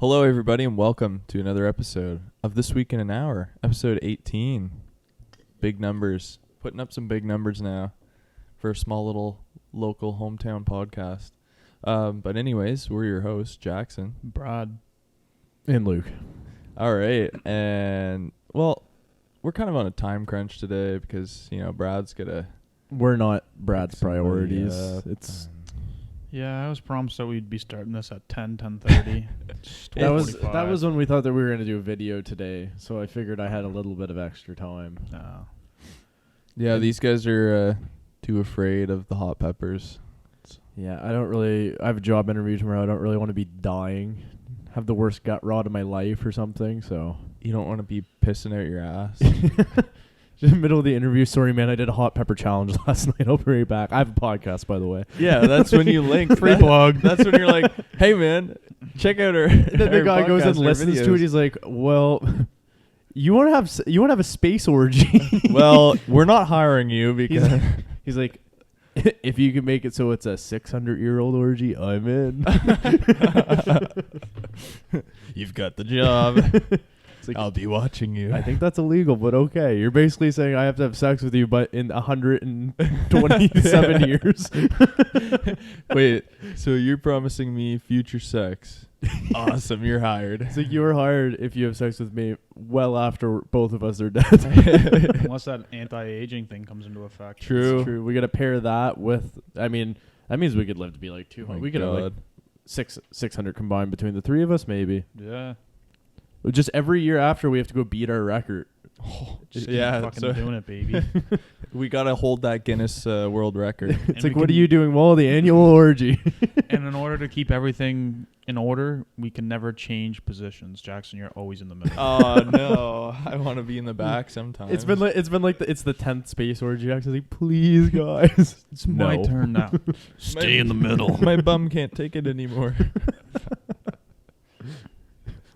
Hello, everybody, and welcome to another episode of This Week in an Hour, episode 18. Big numbers. Putting up some big numbers now for a small little local hometown podcast. But anyways, we're your hosts, Jackson, Brad, and Luke. All right, and, well, we're kind of on a time crunch today because, you know, Brad's got to... We're not Brad's somebody priorities. up It's yeah, I was promised that we'd be starting this at 10:30. that was when we thought that we were going to do a video today, so I figured I had a little bit of extra time. Yeah, these guys are too afraid of the hot peppers. Yeah, I have a job interview tomorrow. I don't really want to be dying, have the worst gut rot of my life or something, so. You don't want to be pissing out your ass. Just in the middle of the interview, sorry man, I did a hot pepper challenge last night. I'll be right back. I have a podcast, by the way. Yeah, that's when you link. Free plug. That's when you're like, hey man, check out our. Then the guy goes and listens to it. He's like, well, you want to have a space orgy? Well, we're not hiring you because he's like, if you can make it so it's a 600-year-old orgy, I'm in. You've got the job. Like, I'll be watching you. I think that's illegal, but okay. You're basically saying I have to have sex with you, but in 127 years. Wait, so you're promising me future sex? Awesome, you're hired. It's like you're hired if you have sex with me well after both of us are dead. Unless that anti-aging thing comes into effect. True. It's true. We got to pair that with. I mean, that means we could live to be like 200. We could have like 600 combined between the three of us, maybe. Yeah. Just every year after, we have to go beat our record. Just yeah, keep fucking doing it, baby. We gotta hold that Guinness World Record. It's like, what are you doing? Well, the annual orgy. And in order to keep everything in order, we can never change positions. Jackson, you're always in the middle. Oh no, I want to be in the back sometimes. It's been like it's the 10th space orgy. Actually, like, please, guys, It's my turn now. Stay in the middle. My bum can't take it anymore.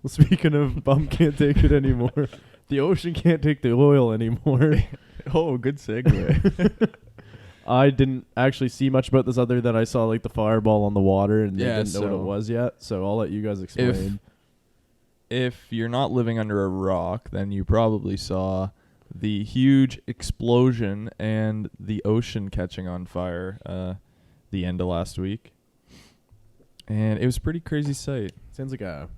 Well, speaking of bum can't take it anymore, the ocean can't take the oil anymore. Oh, good segue. I didn't actually see much about this other than I saw like the fireball on the water and Yeah, I didn't know what it was yet. So I'll let you guys explain. If you're not living under a rock, then you probably saw the huge explosion and the ocean catching on fire the end of last week. And it was a pretty crazy sight. Sounds like a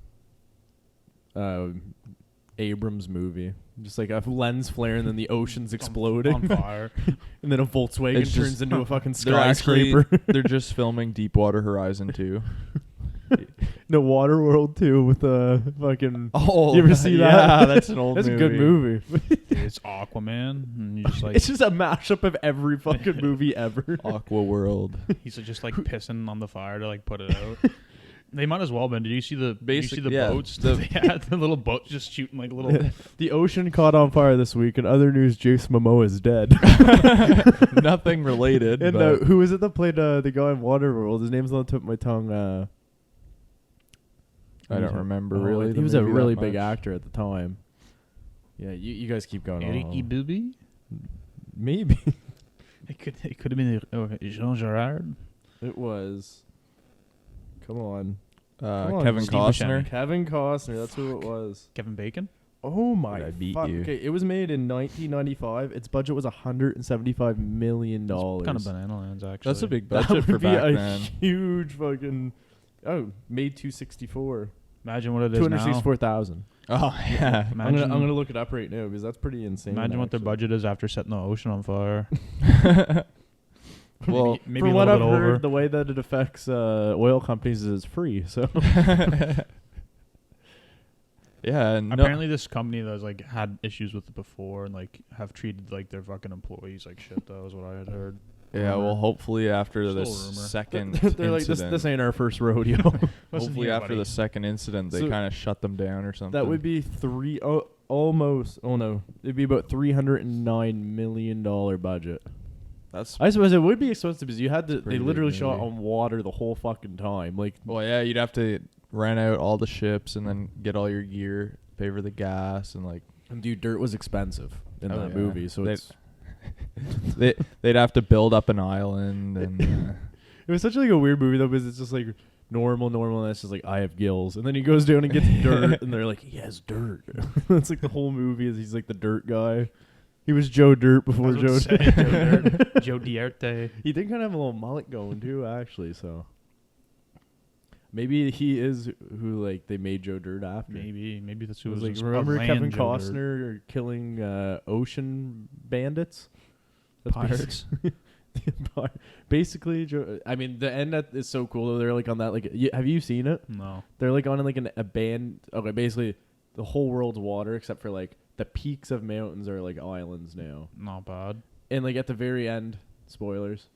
Abrams movie. Just like a lens flare and then the ocean's exploding. On fire. And then a Volkswagen It's turns just- into a fucking They're actually skyscraper. they're just filming Deepwater Horizon 2. No, Waterworld 2 with fucking... Oh, you ever see that? Yeah, that's an old That's movie. a good movie. Dude, it's Aquaman. And you just like, It's just a mashup of every fucking movie ever. Aqua World. he's just like pissing on the fire to like put it out. They might as well have been. Did you see the yeah, boats? They had the little boats just shooting like little. The ocean caught on fire this week. In other news, Jace Momoa is dead. Nothing related. And but who is it that played the guy in Waterworld? His name's on the tip of my tongue. I don't remember really. He was a really big actor at the time. Yeah, you guys keep going Eric on. Booby? Maybe. It could have been Jean Girard. It was. Come on. Kevin Steve Costner. Buscemi. Kevin Costner. That's who it was. Kevin Bacon? Oh my! I beat fuck. you. Okay, it was made in 1995. Its budget was $175 million. Kind of banana lands, actually. That's a big That budget would for be back a then. huge fucking. Oh, made 264. Imagine what it is now. 264,000. Oh yeah. I'm gonna look it up right now because that's pretty insane. Imagine what their budget is after setting the ocean on fire. Well, maybe from a what little I've bit heard, over. the way that it affects oil companies is free. So yeah. Apparently, this company that's like had issues with it before and like have treated like their fucking employees like shit. That was what I had heard. Yeah. Well, hopefully after Still a this rumor. second they're like, incident, this ain't our first rodeo. Listen hopefully here, after buddy. the second incident, they So kind of shut them down or something. That would be almost. Oh no, it'd be about $309 million budget. That's I suppose it would be expensive because you had to. They Pretty big literally shot movie. on water the whole fucking time. Like, well, yeah. You'd have to rent out all the ships and then get all your gear, pay for the gas, and like. and dude, dirt was expensive in Oh, that yeah. movie. So They- it's they'd have to build up an island and. it was such like a weird movie though because it's just like normal, and it's just like, I have gills. And then he goes down and gets dirt, and they're like, he has dirt. That's like the whole movie is he's like the dirt guy. He was Joe Dirt before Joe Dirt. Joe Dirt. He did kind of have a little mullet going too, actually, so. Maybe he is who like they made Joe Dirt after. Maybe that's who It was was like, remember Kevin Joe Costner killing ocean bandits? That's Pirates. Basically, I mean, the end is so cool though. They're like on that, like, have you seen it? No. They're like on like a band. Okay, basically, the whole world's water except for like the peaks of mountains are like islands now. Not bad. And like at the very end, spoilers,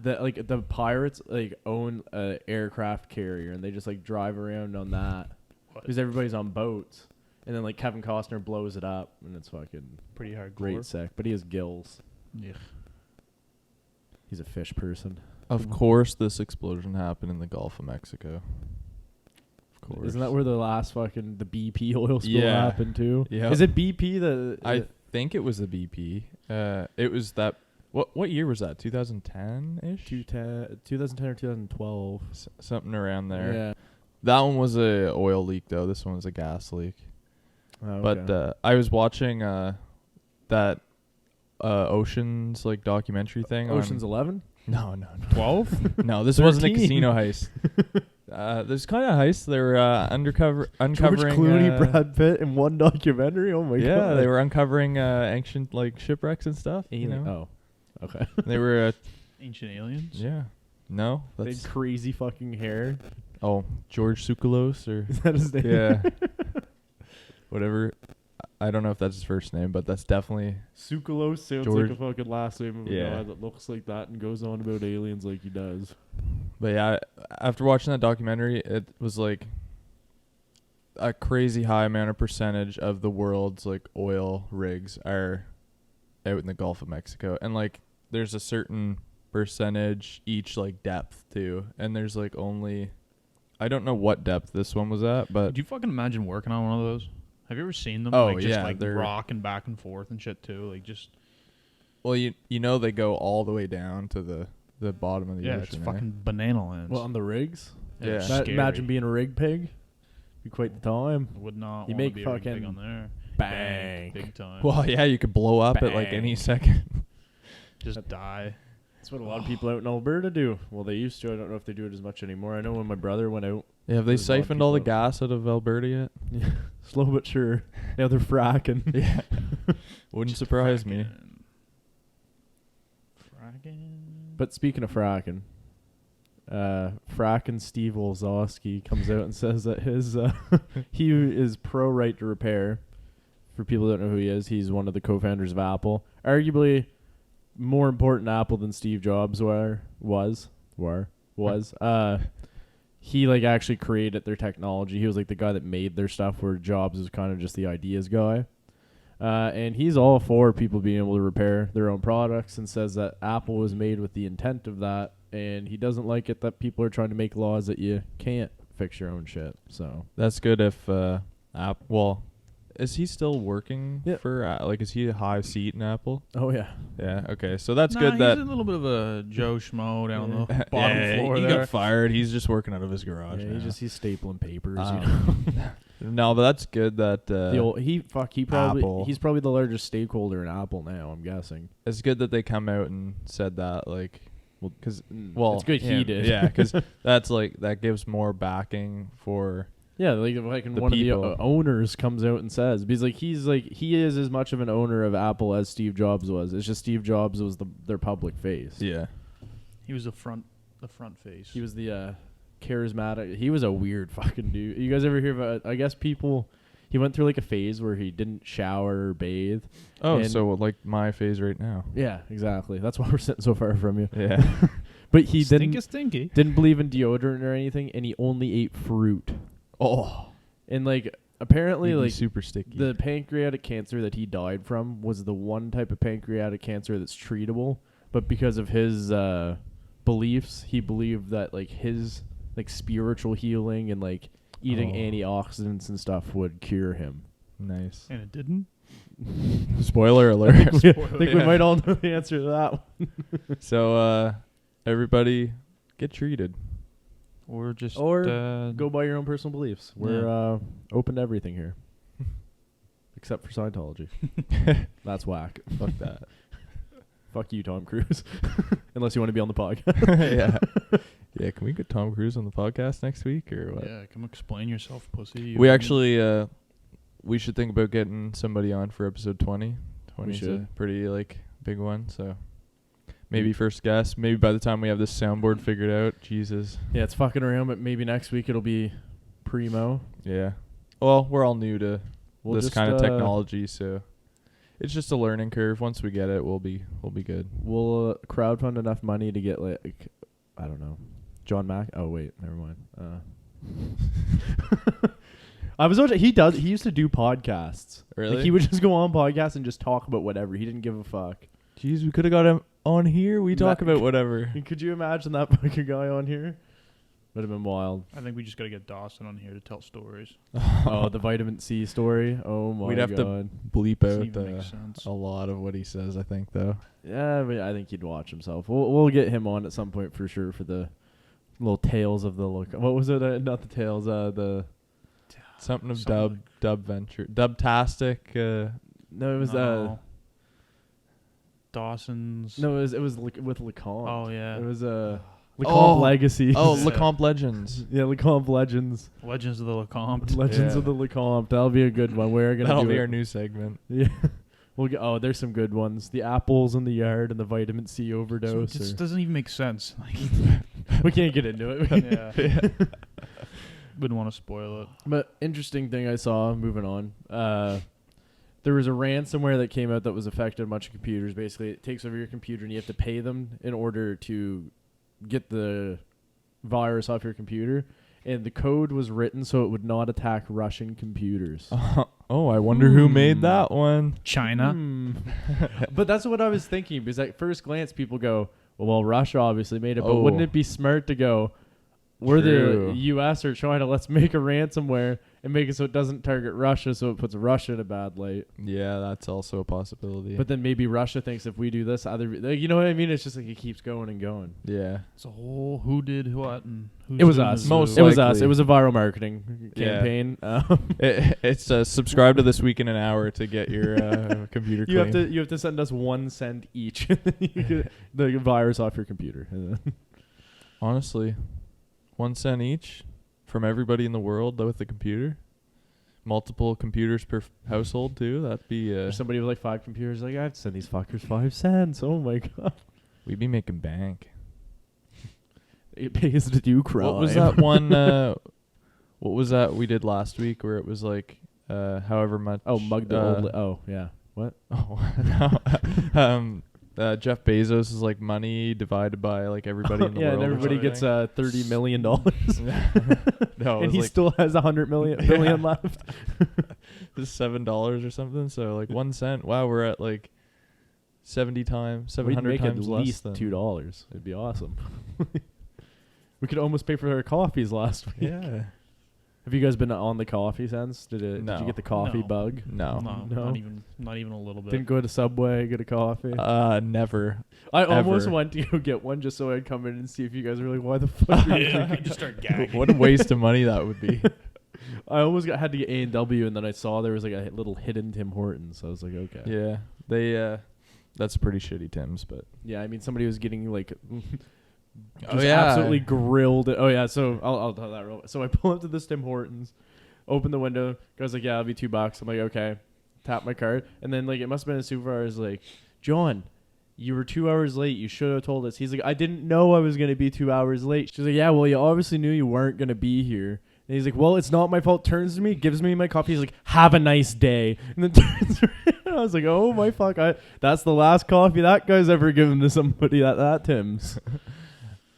the pirates like own a aircraft carrier and they just like drive around on that because everybody's on boats. And then like Kevin Costner blows it up and it's fucking Pretty hardcore. great sick. But he has gills. Yeah. He's a fish person. Of course, this explosion happened in the Gulf of Mexico. Of course. Isn't that where the last fucking the BP oil spill happened too? Yeah. Is it BP I think it was the BP. It was that. What year was that? 2010-ish? 2010 or 2012. Something around there. Yeah. That one was a oil leak though. This one was a gas leak. Oh, But okay. I was watching that Oceans like documentary thing. Ocean's 11? No. 12? No, this wasn't a 13. casino heist. There's kind of heists. They were uncovering. George Clooney, Brad Pitt in one documentary? Oh my god. Yeah, they were uncovering ancient like shipwrecks and stuff. You know? Oh, okay. They were. Ancient aliens? Yeah. No, They that's had crazy fucking hair. George Tsoukalos or Is that his name? yeah, whatever. I don't know if that's his first name, but that's definitely Tsoukalos sounds George. like a fucking last name of a Yeah. guy that looks like that and goes on about aliens like he does. But yeah, after watching that documentary, it was like a crazy high amount of percentage of the world's like oil rigs are out in the Gulf of Mexico, and like there's a certain percentage each like depth too, and there's like only I don't know what depth this one was at, but Could you fucking imagine working on one of those? Have you ever seen them? Oh, like, just yeah, like they're- rocking back and forth and shit too. Like just well you know they go all the way down to the bottom of the yeah, ocean. it's fucking banana lands. Well, on the rigs? Yeah. it's Ma- scary. imagine being a rig pig. Be quite the time. Would not. You wanna make be a rig pig fucking on there. bang. Big time. Well, yeah, you could blow up at like any Bang. second. just die. That's what a lot of people out in Alberta do. Well, they used to. I don't know if they do it as much anymore. I know when my brother went out. Yeah, have they There's a lot of siphoned all the people gas out of Alberta yet? Slow but sure. Now they're fracking. Yeah. Wouldn't Just surprise me. Fracking. But speaking of fracking, fracking Steve Wozniak comes out and says that his he is pro right to repair. For people who don't know who he is, he's one of the co-founders of Apple. Arguably more important to Apple than Steve Jobs was. He like actually created their technology. He was like the guy that made their stuff, where Jobs was kind of just the ideas guy. And he's all for people being able to repair their own products and says that Apple was made with the intent of that, and he doesn't like it that people are trying to make laws that you can't fix your own shit. So That's good if well, is he still working Yeah. for like is he a high seat in Apple? oh yeah, Yeah, okay. So that's Nah, good that he's a little bit of a Joe Schmo down Yeah. the bottom yeah, floor he there. got fired. He's just working out of his garage. yeah, now. he's stapling papers. No, but that's good that The old, he's probably Apple. he's probably the largest stakeholder in Apple now. I'm guessing. it's good that they come out and said that like because well it's good he did. yeah because that's like that gives more backing for Yeah, like if like The one people. of the owners comes out and says, because like he is as much of an owner of Apple as Steve Jobs was. It's just Steve Jobs was their public face. yeah. He was the front face. He was the charismatic. He was a weird fucking dude. You guys ever hear about? I guess people. He went through like a phase where he didn't shower or bathe. Oh, And- so like my phase right now. Yeah, exactly. That's why we're sitting so far from you. Yeah. But he stinky. didn't believe in deodorant or anything, and he only ate fruit. Oh, And like apparently, he'd be like super sticky. the pancreatic cancer that he died from was the one type of pancreatic cancer that's treatable. But because of his beliefs, he believed that like his like spiritual healing and like eating antioxidants and stuff would cure him. Nice. And it didn't. Spoiler alert. I think we might all know the answer to that one. So everybody get treated. Or just go by your own personal beliefs. We're open to everything here. Except for Scientology. That's whack. Fuck that. Fuck you, Tom Cruise. Unless you want to be on the podcast. Yeah, can we get Tom Cruise on the podcast next week or what? Yeah, come explain yourself, pussy. We actually, we should think about getting somebody on for episode 20. 20 is a pretty, big one, so maybe first guest. Maybe by the time we have this soundboard figured out, Jesus. Yeah, it's fucking around, but maybe next week it'll be primo. Yeah. Well, we're all new to this kind of technology, so it's just a learning curve. Once we get it, we'll be good. We'll crowdfund enough money to get I don't know, John Mack. Oh wait, never mind. I was watching. He used to do podcasts. Really? He would just go on podcasts and just talk about whatever. He didn't give a fuck. Jeez, we could have got him on here. We talk about whatever. Could you imagine that fucking guy on here? Would have been wild. I think we just got to get Dawson on here to tell stories. Oh, the vitamin C story. Oh my god. We'd have to bleep out a lot of what he says, I think, though. Yeah, but I think he'd watch himself. We'll get him on at some point for sure for the little tales of the look. What was it? Not the tales. The something of Dub Venture, Dubtastic. No, it was Dawson's. No, it was with LeComte. Oh yeah, it was LeComte Legacy. Oh, LeComte Legends. Yeah, LeComte Legends. Legends of the LeComte. Legends of the LeComte. That'll be a good one. We're gonna That'll do be it. our new segment. Yeah. We'll get. Oh, there's some good ones. The apples in the yard and the vitamin C overdose. So it just doesn't even make sense. We can't get into it. Yeah. Wouldn't want to spoil it. But interesting thing I saw. Moving on. There was a ransomware that came out that was affected a bunch of computers. Basically, it takes over your computer and you have to pay them in order to get the virus off your computer. And the code was written so it would not attack Russian computers. Oh, I wonder who made that one. China. But that's what I was thinking, because at first glance people go, well, Russia obviously made it, but wouldn't it be smart to go, we're the US or China, let's make a ransomware and make it so it doesn't target Russia, so it puts Russia in a bad light. Yeah, that's also a possibility. But then maybe Russia thinks if we do this, you know what I mean? It's just it keeps going and going. Yeah. It's a whole who did what and who's it was us. Most it was likely. us. It was a viral marketing campaign. It's subscribe to This Week in an Hour to get your computer clean. You have to send us 1 cent each. You get the virus off your computer. Honestly, 1 cent each from everybody in the world with the computer. Multiple computers per household too. That'd be somebody with 5 computers. I have to send these fuckers 5 cents. Oh my god. We'd be making bank. It pays to do crime. What was that one? What was that we did last week where it was however much? Oh, mug the old. Oh yeah. What? Oh no. Jeff Bezos is money divided by everybody in the world. Yeah, and everybody gets $30 million. No, and he still has $100 billion left. This is $7 or something. So 1 cent. Wow, we're at 700 times We'd make times at less least than $2. It'd be awesome. We could almost pay for our coffees last week. Yeah. Have you guys been on the coffee since? Did you get the coffee No. bug? No. Not even a little bit. Didn't go to Subway, get a coffee? Never. I almost went to go get one just so I'd come in and see if you guys were why the fuck are you drinking? Just start gagging. What a waste of money that would be. I almost had to get A&W, and then I saw there was a little hidden Tim Hortons. So I was like, okay. Yeah. They that's pretty shitty Tim's, but yeah, I mean somebody was getting absolutely grilled. Oh yeah, so I'll tell that real quick. So I pull up to this Tim Hortons, open the window, guy's yeah, it'll be $2. I'm like, okay. Tap my card, and then it must have been a supervisor John, you were 2 hours late. You should have told us. He's I didn't know I was gonna be 2 hours late. She's yeah, well, you obviously knew you weren't gonna be here. And he's well, it's not my fault. Turns to me, gives me my coffee. He's have a nice day. And then turns around. I was oh my fuck, that's the last coffee that guy's ever given to somebody at that Tim's.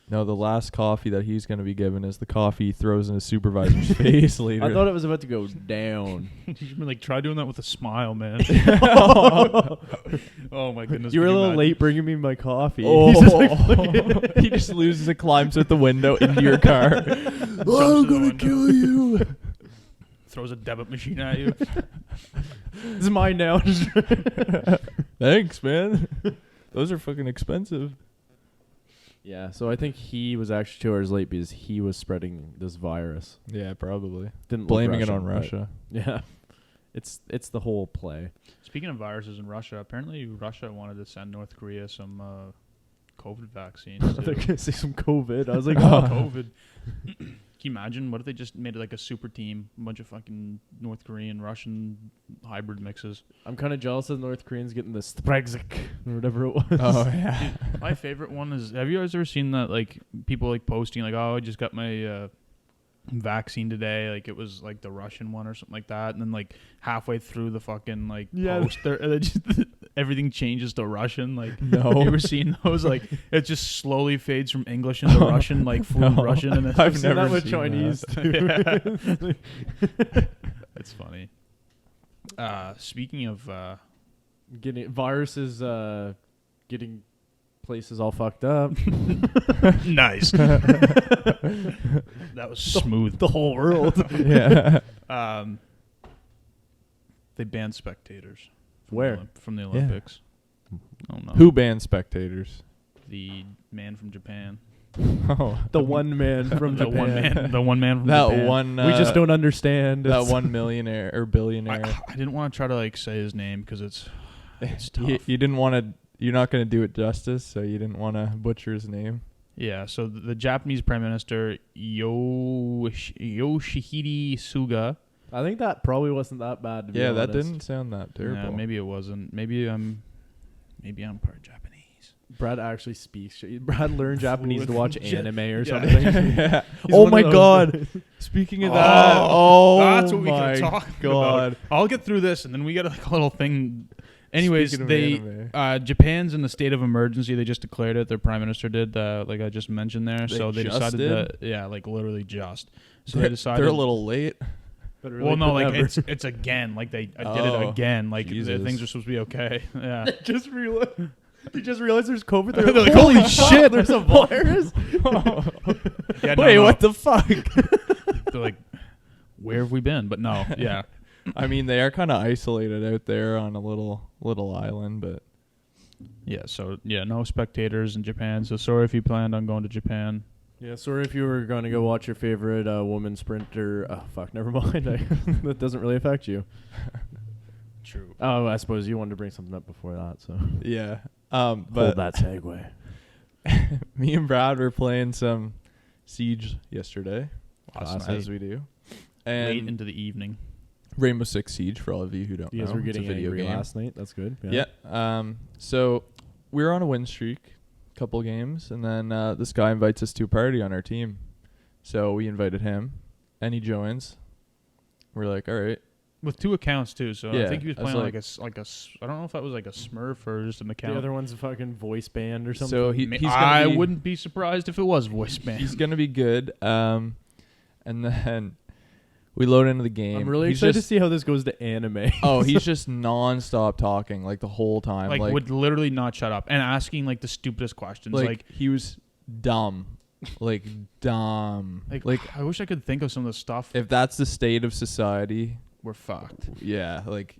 No, the last coffee that he's going to be given is the coffee he throws in his supervisor's face later. I thought it was about to go down. You should be try doing that with a smile, man. Oh my goodness. You were a little late bringing me my coffee. Oh. He just loses it, climbs out the window into your car. I'm going to kill you. Throws a debit machine at you. This is mine now. Thanks, man. Those are fucking expensive. Yeah, so I think he was actually 2 hours late because he was spreading this virus. Yeah, probably. Didn't look Blaming it Russian, on but- Russia. Yeah, it's the whole play. Speaking of viruses in Russia, apparently Russia wanted to send North Korea some COVID vaccines. They're too. gonna say some COVID. I was like, Oh, oh. COVID. Can you imagine? What if they just made it like a super team, a bunch of fucking North Korean, Russian hybrid mixes? I'm kind of jealous of the North Koreans getting the Brexit or whatever it was. Oh yeah. My favorite one is, have you guys ever seen that, like, people like posting like, oh, I just got my vaccine today, like it was like the Russian one or something like that, and then like halfway through the fucking like post there, just, everything changes to Russian. Like, No. you ever seen those? Like, it just slowly fades from English into Russian, like fluent No. Russian, and then I've seen never that with seen Chinese that. too. It's funny. Speaking of Getting viruses, getting places all fucked up. nice, that was smooth. The whole world. Yeah. They banned spectators. From Where? from the Olympics. Oh no. Who banned spectators? The man from Japan. Oh, The one man from the Japan. one man. The one man from that Japan. one. We just don't understand. That It's- one millionaire or billionaire. I didn't want to try to like say his name because it's tough. You didn't want to. You're not going to do it justice, so you didn't want to butcher his name. Yeah. So the Japanese Prime Minister Yoshihide Suga. I think that probably wasn't that bad. To be Yeah, that honest. didn't sound that terrible. Yeah, maybe it wasn't. Maybe I'm part Japanese. Brad actually speaks. Brad learned Japanese to watch anime or Yeah. something. Yeah. He's Oh one my of those God. guys. Speaking of that, That's what we my can talk God. about. I'll get through this, and then we got like a little thing. Anyways, Speaking of they anime. Japan's in the state of emergency. They just declared it. Their prime minister did, like I just mentioned there. They So they just decided to, like literally just. So they decided they're a little late. Better Well, late no, than like never. it's again. Like they did Oh, it again. Like Jesus. things are supposed to be okay. Yeah. just realized. You just realized there's COVID. They're like, holy shit, there's a virus. Yeah, no, Wait, no. what the fuck? They're like, where have we been? But no, yeah. I mean, they are kind of isolated out there on a little island, but Yeah, so no spectators in Japan. So sorry if you planned on going to Japan. Yeah, sorry if you were going to go watch your favorite woman sprinter. Oh, fuck, never mind. That doesn't really affect you. True. Oh, I suppose you wanted to bring something up before that, so. yeah. Hold But that segue. me and Brad were playing some Siege yesterday, Last as night. we do, Late and into the evening. Rainbow Six Siege for all of you who don't You guys know. were It's a getting video angry game. last night. That's good. Yeah. So we were on a win streak, couple games, and then this guy invites us to a party on our team. So we invited him, and he joins. We're like, all right. With 2 accounts too, so I Yeah, think he was I was playing like- I don't know if that was like a Smurf or just an account. The other one's a fucking voice band or something. So he's gonna I be, wouldn't be surprised if it was voice band. He's gonna be good. And then we load into the game. I'm really He's excited to just- see how this goes to anime. Oh, he's just nonstop talking like the whole time. like would literally not shut up and asking like the stupidest questions. like he was dumb, like dumb. I wish I could think of some of the stuff. If that's the state of society, We're fucked. yeah. Like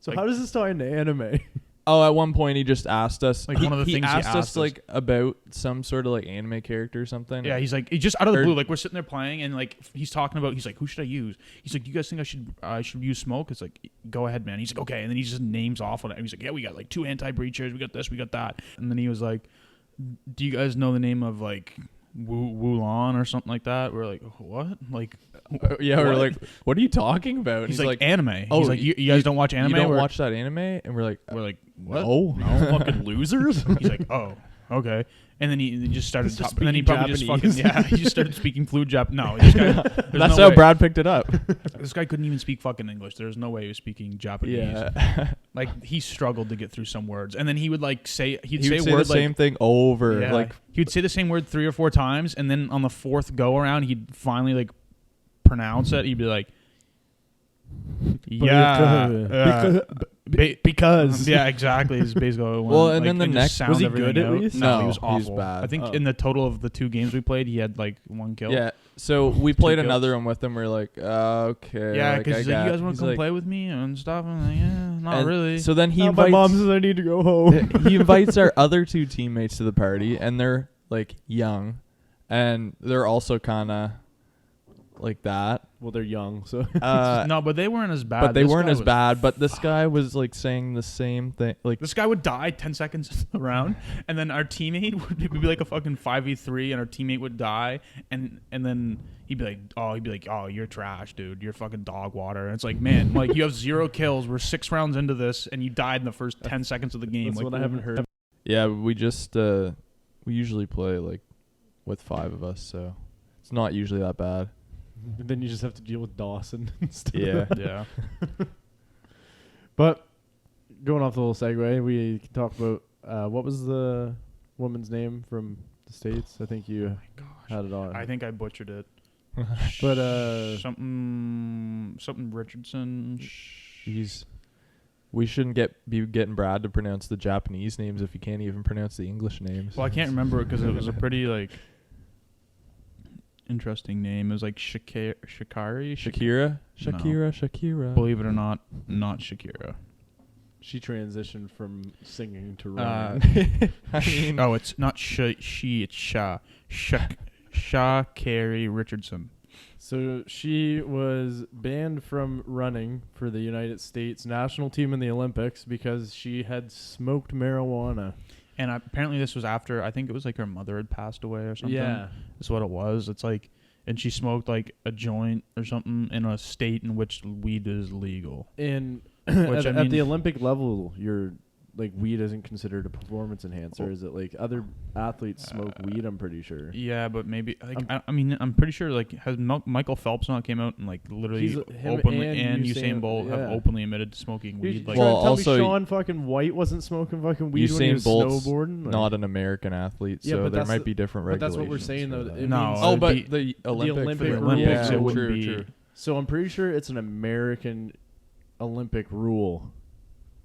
So like- how does this tie into anime? oh, at one point he just asked us. Like, one of the things he asked asked us us- like about some sort of like anime character or something. Yeah, he's like, he just out of the Or- blue, like we're sitting there playing, and like he's talking about, he's like, who should I use? He's like, you guys think I should use Smoke? It's like, go ahead, man. He's like, okay, and then he just names off on it. And he's like, yeah, we got like 2 anti-breachers, we got this, we got that, and then he was like, do you guys know the name of like Wulon or something like that? We're like, what? Like, yeah. We're what? like, what are you talking about? And he's like anime. oh, He's like, you guys don't watch anime? You don't We're- watch that anime? And we're like, We're like, what? no. No, fucking losers. He's like, oh, okay. And then he just started He's just talking. And then he speaking probably Japanese. just fucking, he just started speaking fluent Jap. No, this guy, there's That's no how way. Brad picked it up. This guy couldn't even speak fucking English. There's no way he was speaking Japanese. Yeah. Like he struggled to get through some words, and then he would like say he'd He say would a say word the like same thing over. yeah, Like he would say the same word 3 or 4 times, and then on the 4th go around, he'd finally like pronounce it. He'd be like, yeah, Because yeah, exactly. Is basically Well, and then the just next- sound was he everything good at out. least? No, No, he was he was awful. bad. I think Oh. in the total of the 2 games we played, he had like 1 kill. yeah. So we played kills. another one with him. We're like, okay. Yeah, like, because I he's like, got- you guys want he's to come like- play with me and stuff? I'm like, yeah, not and really. So then he my invites. mom says I need to go home. he invites our other 2 teammates to the party, and they're like young, and they're also kind of like that. Well, they're young, so No, but they weren't as bad. But they This weren't guy as was bad. But this guy was like saying the same thing. Like This guy would die 10 seconds around, and then our teammate would be like a fucking 5v3, and our teammate would die, and then he'd be like, oh, you're trash, dude. You're fucking dog water. And it's like, man, like you have 0 kills. We're 6 rounds into this, and you died in the first 10 seconds of the game. that's Like, what I haven't heard. yeah, we just we usually play like with 5 of us, so it's not usually that bad. And then you just have to deal with Dawson instead. Yeah. Yeah. But going off the little segue, we can talk about what was the woman's name from the States? I think you had it on. I think I butchered it. But something Richardson. We shouldn't be getting Brad to pronounce the Japanese names if you can't even pronounce the English names. Well, I can't remember it because it was a pretty like interesting name. It was like Sha'Carri. Sha'Carri. Believe it or not Shakira. She transitioned from singing to running. I mean, Oh, it's not it's Sha'Carri Richardson. So she was banned from running for the United States national team in the Olympics because she had smoked marijuana. And apparently this was after, I think it was like her mother had passed away or something. Yeah. That's what it was. It's like, and she smoked like a joint or something in a state in which weed is legal. And Which, at I mean, the Olympic level, you're like weed isn't considered a performance enhancer, is it? Like other athletes smoke weed, I'm pretty sure. Yeah, but maybe like I mean I'm pretty sure like has Michael Phelps not came out and like literally Him openly and and Usain Bolt have yeah. openly admitted to smoking You're weed. trying Like, to Well, tell also, me Sean fucking White wasn't smoking fucking weed when he Usain was Bolt's snowboarding? Like, not an American athlete, Yeah, so but there that's might be different but regulations. that's what we're saying, for though. that. It No, means Oh, it'd but be- the Olympic for the thing. Olympics, yeah, it wouldn't true, be. true. so I'm pretty sure it's an American Olympic rule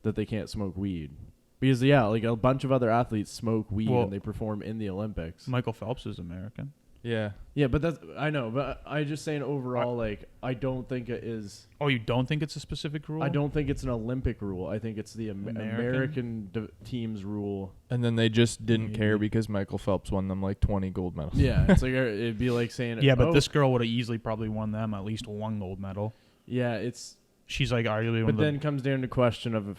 that they can't smoke weed. Because like a bunch of other athletes smoke weed Well, and they perform in the Olympics. Michael Phelps is American. Yeah. Yeah, but that's I know, but I just saying overall, like I don't think it is. Oh, you don't think it's a specific rule? I don't think it's an Olympic rule. I think it's the American? American team's rule. And then they just didn't care Maybe. because Michael Phelps won them like 20 gold medals. Yeah, it's like it'd be like saying, Yeah, but oh, this girl would have easily probably won them at least 1 gold medal. Yeah, it's. She's like arguably one But of the then comes down to question of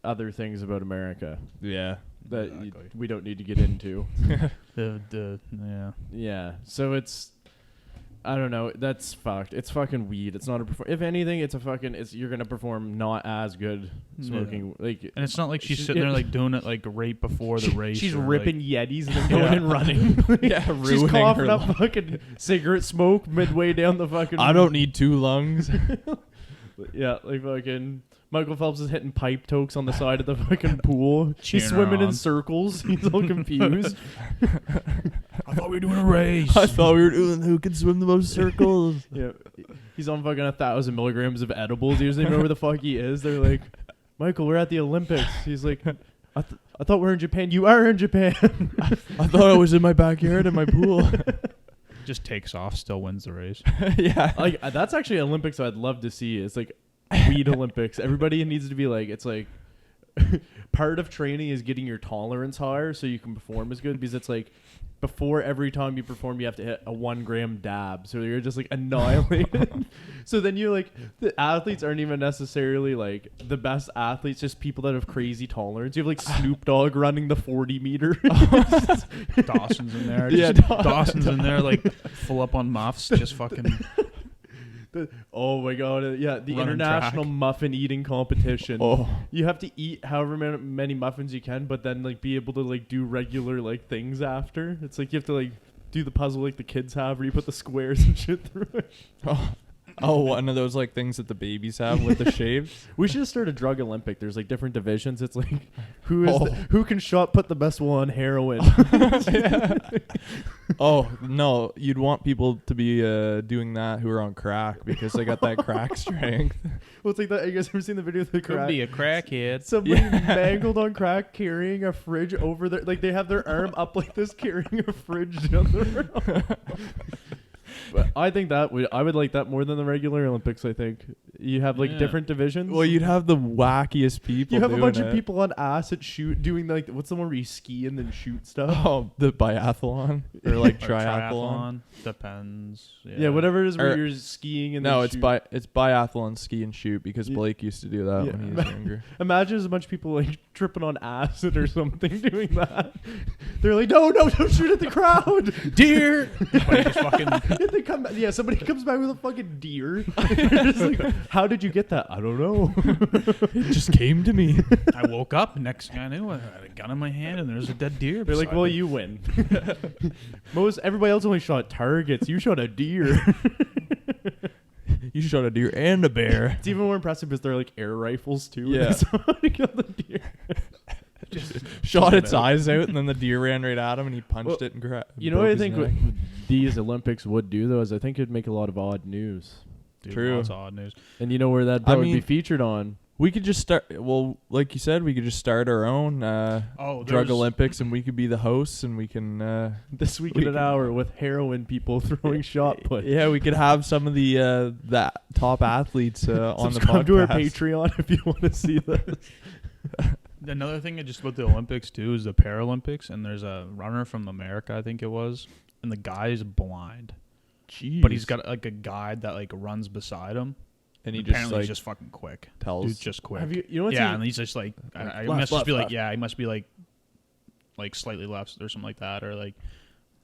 other things about America Yeah. that Exactly. we don't need to get into. yeah. Yeah, so it's. I don't know. That's fucked. It's fucking weed. It's not a. If anything, it's a fucking. You're gonna perform not as good smoking. Like, And it's not like she's sitting there like doing it like right before the race. she's or, ripping like, Yetis and then going and running. Yeah, She's ruining coughing her up fucking cigarette smoke midway down the fucking. I don't need 2 lungs. Yeah, like fucking Michael Phelps is hitting pipe tokes on the side of the fucking pool. Cheering He's her swimming in on. circles. He's all confused. I thought we were doing a race. I thought we were doing who can swim the most circles. Yeah, he's on fucking 1,000 milligrams of edibles. He doesn't even know where the fuck he is. They're like, Michael, we're at the Olympics. He's like, I thought we're in Japan. You are in Japan. I thought I was in my backyard in my pool. Just takes off, still wins the race. Yeah. Like that's actually Olympics I'd love to see. It's like weed Olympics. Everybody needs to be like, it's like part of training is getting your tolerance higher so you can perform as good, because it's like before every time you perform you have to hit a 1 gram dab, so you're just like annihilated. So then you like the athletes aren't even necessarily like the best athletes, just people that have crazy tolerance. You have like Snoop Dogg running the 40 meter. Dawson's in there. Yeah, Just Dawson's in there like full up on muffs, just fucking. Oh my god, yeah, the Running international track. muffin eating competition. Oh. You have to eat however many muffins you can, but then like be able to like do regular like things after. It's like you have to like do the puzzle like the kids have, where you put the squares and shit through it. Oh, one of those like things that the babies have with the shaves. We should start a drug Olympic. There's like different divisions. It's like who can put the best one on heroin. Oh no, you'd want people to be doing that who are on crack because they got that crack strength. Well, it's like that. You guys ever seen the video of the Could crack? be a crackhead. Somebody mangled on crack carrying a fridge over their, like they have their arm up like this carrying a fridge down the road. But I think I would like that more than the regular Olympics. I think You have like different divisions. Well, you'd have the wackiest people. You have a bunch doing of people on acid doing like what's the one where you ski and then shoot stuff? Oh, the biathlon or like triathlon. Depends. Yeah, whatever it is where you're skiing and No, then it's biathlon, ski and shoot because Blake used to do that Yeah. when he was younger. Imagine there's a bunch of people like tripping on acid or something doing that. They're like, no, don't shoot at the crowd. Deer. Somebody comes back with a fucking deer. They're just like, how did you get that? I don't know. It just came to me. I woke up. Next thing I knew, I had a gun in my hand and there's a dead deer. They're like, beside well, me. you win. Everybody else only shot targets. You shot a deer. You shot a deer and a bear. It's even more impressive because they're like air rifles too. Yeah. Somebody killed the deer. Just shot its eyes out, and then the deer ran right at him, and he punched it and grabbed. You know what I think these Olympics would do though is I think it'd make a lot of odd news. Dude, True. Lots of odd news. And you know where that would be featured on? We could just start. Well, like you said, we could just start our own drug Olympics, and we could be the hosts, and we can This week in an hour with heroin people throwing shot put. Yeah, we could have some of the top athletes on the podcast. Subscribe to our Patreon if you want to see this. Another thing just about the Olympics too is the Paralympics, and there's a runner from America, I think it was, and the guy is blind. Jeez. But he's got like a guide that like runs beside him, and he apparently just he's just fucking quick. tells. Dude's just quick. Have you know what's and he's just like I Left, must just be left, like he must be like slightly left or something like that, or like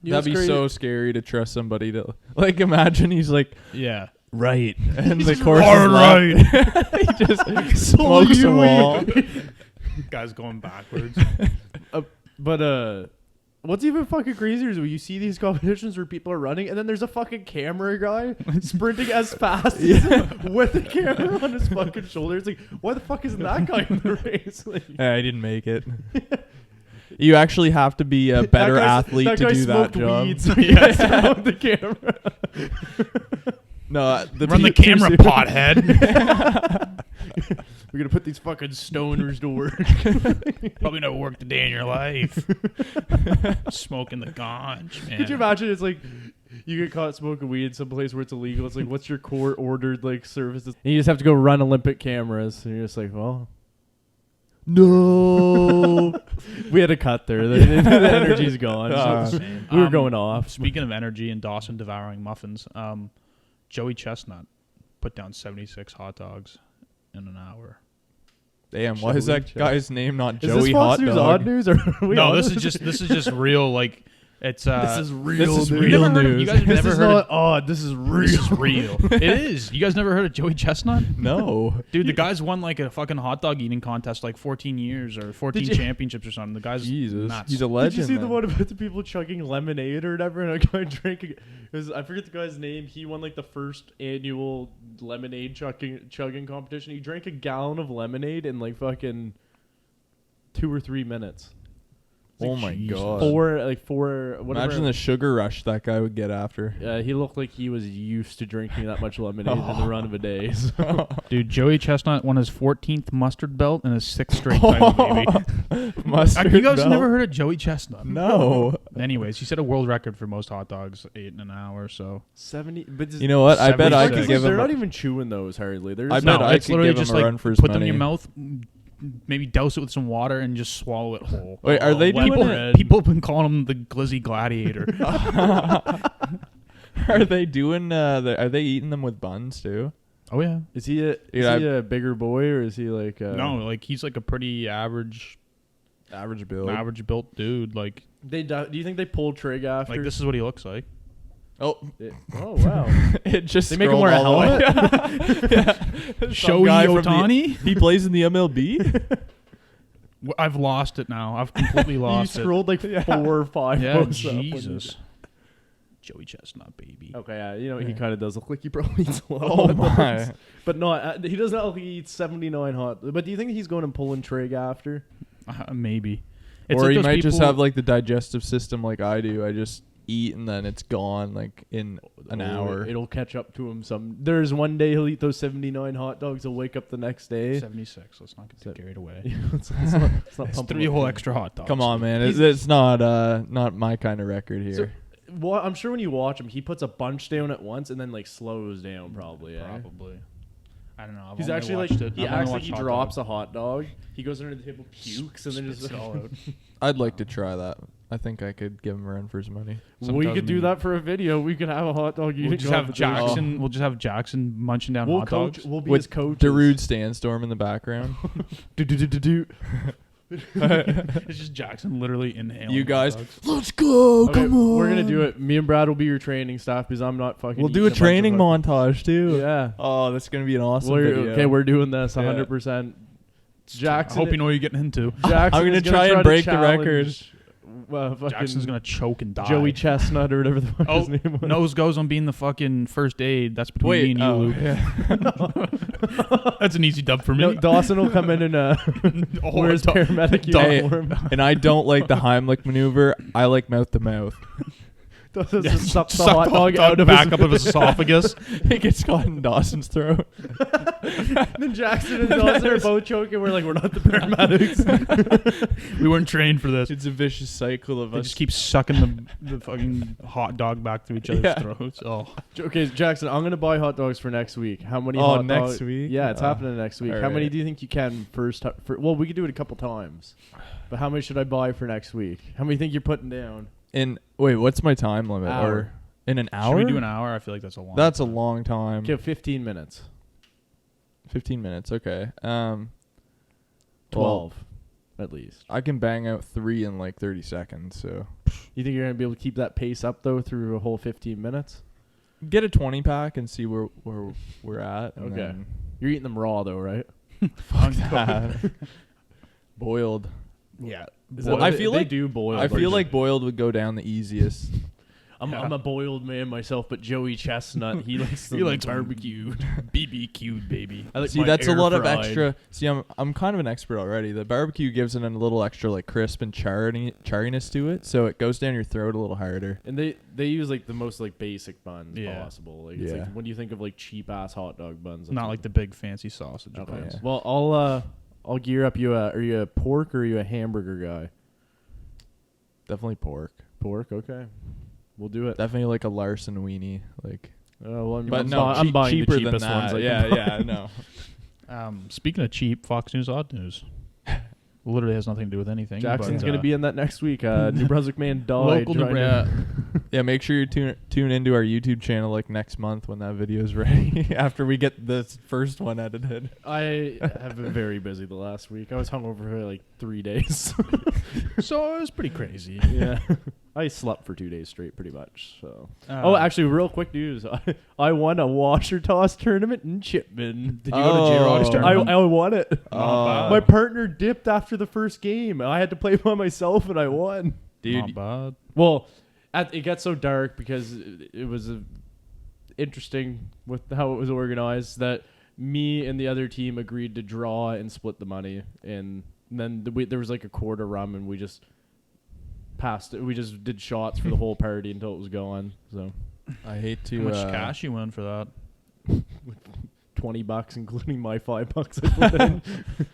That'd be so scary to trust somebody to like. Imagine he's like right, and the course is left. He just smokes a wall. Guy's going backwards. But what's even fucking crazier is when you see these competitions where people are running and then there's a fucking camera guy sprinting as fast as him with a camera on his fucking shoulder. It's like, why the fuck isn't that guy in the race? Like, I didn't make it. You actually have to be a better athlete to do that job. Weed, so he has to run the camera. No, run the camera, pothead. We're gonna put these fucking stoners to work. Probably never worked a day in your life. Smoking the ganj, man. Could you imagine? It's like you get caught smoking weed someplace where it's illegal. It's like, what's your court ordered like services? And you just have to go run Olympic cameras, and you're just like, well, no. We had a cut there. The energy's gone. We were going off. Speaking of energy and Dawson devouring muffins, Joey Chestnut put down 76 hot dogs in an hour. Damn, why is that guy's name not Is Joey this Fox Hot News Dog? Odd News or no? This is just real. Like it's this is real. This is news. real news. You guys have This never is heard not odd. This is real. This is real. It is. You guys never heard of Joey Chestnut? No, dude. The guy's won like a fucking hot dog eating contest like 14 years or 14 championships or something. The guy's nuts. He's a legend. Did you see the man. one about the people chugging lemonade or whatever? And a guy drinking. I forget the guy's name. He won like the first annual lemonade chugging competition. He drank a gallon of lemonade in like fucking 2 or 3 minutes. Oh my god! Four. Whatever. Imagine the sugar rush that guy would get after. He looked like he was used to drinking that much lemonade in the run of a day. So. Dude, Joey Chestnut won his 14th mustard belt and his 6th straight title, baby. Mustard You guys belt? never heard of Joey Chestnut? No. Anyways, he set a world record for most hot dogs, 8 in an hour. So 70. But You know what? I bet I could give They're him. not even chewing those hardly. They're I just bet I it's could literally give just him a like run for his put them money. in your mouth, maybe douse it with some water and just swallow it whole. Wait, are they doing it? People have been calling him the Glizzy Gladiator. Are they doing? Are they eating them with buns too? Oh yeah. Is he a bigger boy or is he like? No, like he's like a pretty average built dude. Like do you think they pulled Trig after? Like this is what he looks like. Oh wow! It just they make him wear a helmet. Shohei Ohtani. He plays in the MLB. I've lost it now. I've completely lost it. You scrolled like 4 or 5. Yeah, Jesus. Joey Chestnut, baby. Okay, he kind of does look like he probably eats a lot. Oh my! But no, he does not look like he eats 79 hot. But do you think he's going and pulling Trig after? Maybe. It's Or like he those might just people- have like the digestive system like I do. I just eat and then it's gone like in an hour. It'll catch up to him There's one day he'll eat those 79 hot dogs. He'll wake up the next day. 76. Let's not get carried away. it's not It's 3 whole extra hot dogs. Come on, man. It's not my kind of record here. So, well, I'm sure when you watch him, he puts a bunch down at once and then like slows down probably. Probably. I don't know. I've He's only actually like watched it. he I've only acts like watched he Hot drops Dog. a hot dog. He goes under the table, pukes, and then Spits just it all out. I'd like to try that. I think I could give him a run for his money. we Sometimes could do that for a video. We could have a hot dog. We'll just have Jackson. We'll just have Jackson munching down hot dogs. We'll be With his coach. Darude Sandstorm in the background. It's just Jackson literally inhaling. You guys, hot dogs. let's go. Okay, Come on. we're gonna do it. Me and Brad will be your training staff because I'm not fucking. We'll do a eating training bunch of montage too. fucking- Yeah. Oh, that's gonna be an awesome We're- video. Okay, we're doing this Yeah. 100%. I Jackson. hope you know what you're getting into. Jackson I'm gonna is try and to break the challenge, record. fucking Jackson's gonna choke and die. Joey Chestnut or whatever the fuck Oh, his name was. nose goes on being the fucking first aid. That's between Wait, me and you, Luke. yeah. That's an easy dub for me. No, Dawson will come in and wear his paramedic Hey, uniform. and I don't like the Heimlich maneuver. I like mouth to mouth. Dawson Yeah, suck the suck hot dog out of back his up of his esophagus. It gets caught in Dawson's throat. Then Jackson and Dawson are both choking. We're like, we're not the paramedics. We weren't trained for this. It's a vicious cycle of They us. just keep sucking the fucking hot dog back through each other's Yeah. throats. Oh, Okay, Jackson, I'm gonna buy hot dogs for next week. How many? Oh, hot next dogs? week? Yeah, it's Oh, happening next week. all How many right. do you think you can first? Well, we could do it a couple times, but how many should I buy for next week? How many think you're putting down? Wait, what's my time limit? Hour. Or in an hour? should we do an hour? I feel like that's a long. That's a long time. Okay, 15 minutes. 15 minutes. Okay. 12, Well, at least. I can bang out 3 in like 30 seconds. So You think you're gonna be able to keep that pace up though through a whole 15 minutes? get a 20 pack and see where we're at. And Okay. then You're eating them raw though, right? fuck that. Boiled. yeah. Is Well, that I what feel they like- do boiled. I feel version. like boiled would go down the easiest. I'm a boiled man myself, but Joey Chestnut, he likes He likes barbecued, BBQ'd, baby. I like See, my that's a air lot of fried. extra. See, I'm kind of an expert already. The barbecue gives it a little extra like crisp and chariness to it, so it goes down your throat a little harder. And they use like the most like basic buns Yeah. possible. Like it's Yeah. like when you think of like cheap ass hot dog buns. Not like the big fancy sausage Okay. buns. Yeah. Well, I'll gear up. Are you a pork or are you a hamburger guy? Definitely pork. Pork. Okay. We'll do it. Definitely like a Larson weenie. Like, Well, I'm, but I'm, no, bu- I'm buying cheaper the cheapest than that. ones. I can Yeah, buy. no. Speaking of cheap, Fox News Odd News. Literally has nothing to do with anything. Jackson's but, gonna be in that next week. New Brunswick man died. local trying Nebraska. Yeah, make sure you tune into our YouTube channel like next month when that video is ready. After we get this first one edited. I have been very busy the last week. I was hungover for like 3 days. So it was pretty crazy. Yeah. I slept for 2 days straight, pretty much. So. Actually, real quick news. I won a washer toss tournament in Chipman. Did you go to J-Rock's Oh. tournament? I won it. Not My bad. partner dipped after the first game. I had to play by myself, and I won. Not bad. Well, it got so dark because it was interesting with how it was organized that me and the other team agreed to draw and split the money, and then there was like a quart of rum, and we just passed it. We just did shots for the whole party until it was gone. So I hate to. How much cash you won for that? $20, including my $5 I put in.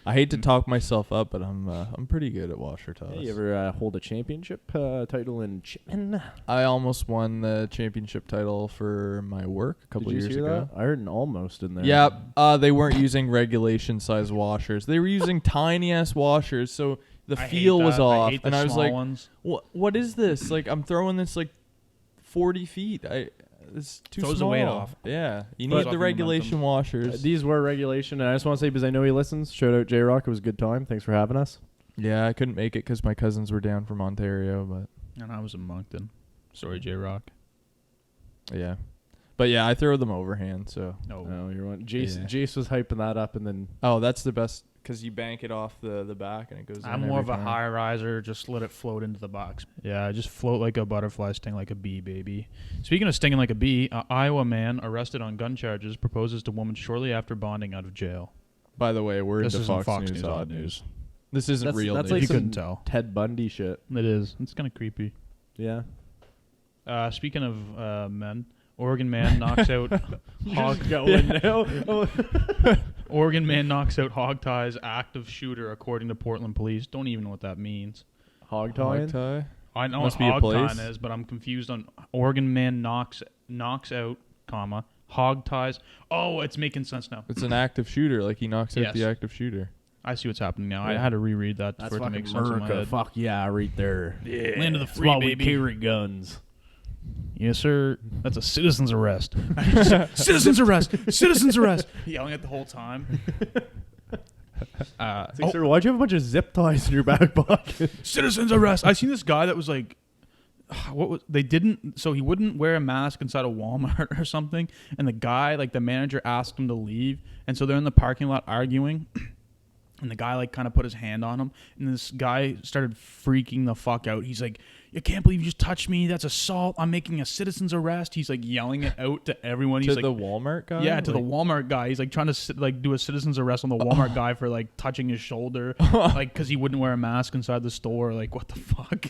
I hate to talk myself up, but I'm pretty good at washer toss. Hey, you ever hold a championship title in Chipman? I almost won the championship title for my work a couple Did you years hear ago. that? I heard an almost in there. Yeah, they weren't using regulation size washers. They were using tiny ass washers, so the I hate feel was that. off. I hate the And I was small like, ones. what is this? Like, I'm throwing this like 40 feet. It's too Throws the small. weight off. Yeah, you But- need Fucking the regulation momentum. washers. These were regulation, and I just want to say, because I know he listens, shout out J-Rock. It was a good time. Thanks for having us. Yeah, I couldn't make it because my cousins were down from Ontario, but And I was in Moncton. Sorry, J-Rock. yeah. But yeah, I throw them overhand, so. No. Oh, you're one. Jace, Yeah. Jace was hyping that up, and then Oh, that's the best because you bank it off the back and it goes. I'm in more every of a time. high riser. Just let it float into the box. Yeah, just float like a butterfly, sting like a bee, baby. Speaking of stinging like a bee, Iowa man arrested on gun charges proposes to woman shortly after bonding out of jail. By the way, we're This into isn't Fox News Odd News. This isn't That's- real that's news. like You some- couldn't tell. Ted Bundy shit. It is. It's kind of creepy. Yeah. Speaking of men, Oregon man knocks out hog. Going now. Oregon man knocks out hog ties active shooter according to Portland police. Don't even know what that means. Hog Hog tying. tie? I know Must what be a hog place. tying is, but I'm confused on Oregon man knocks out, comma, hog ties. Oh, it's making sense now. It's an active shooter. Like he knocks out Yes. the active shooter. I see what's happening now. I Yeah. had to reread that That's for it to fucking make sense in my America. head. Fuck yeah, right there. Yeah. Land of the That's free, why baby. we carry guns. Yes, sir. That's a citizen's arrest. Citizen's arrest. Citizen's arrest. Yelling at the whole time. It's like, sir, why'd you have a bunch of zip ties in your back pocket? Citizen's arrest. I seen this guy that was like, what was they didn't? So he wouldn't wear a mask inside a Walmart or something. And the guy, like the manager, asked him to leave. And so they're in the parking lot arguing. And the guy like kind of put his hand on him, and this guy started freaking the fuck out. He's like, "You can't believe you just touched me. That's assault. I'm making a citizen's arrest." He's like yelling it out to everyone. He's To like, the Walmart guy? yeah, to the Walmart guy. He's like trying to like do a citizen's arrest on the Walmart guy for like touching his shoulder, like because he wouldn't wear a mask inside the store. Like what the fuck?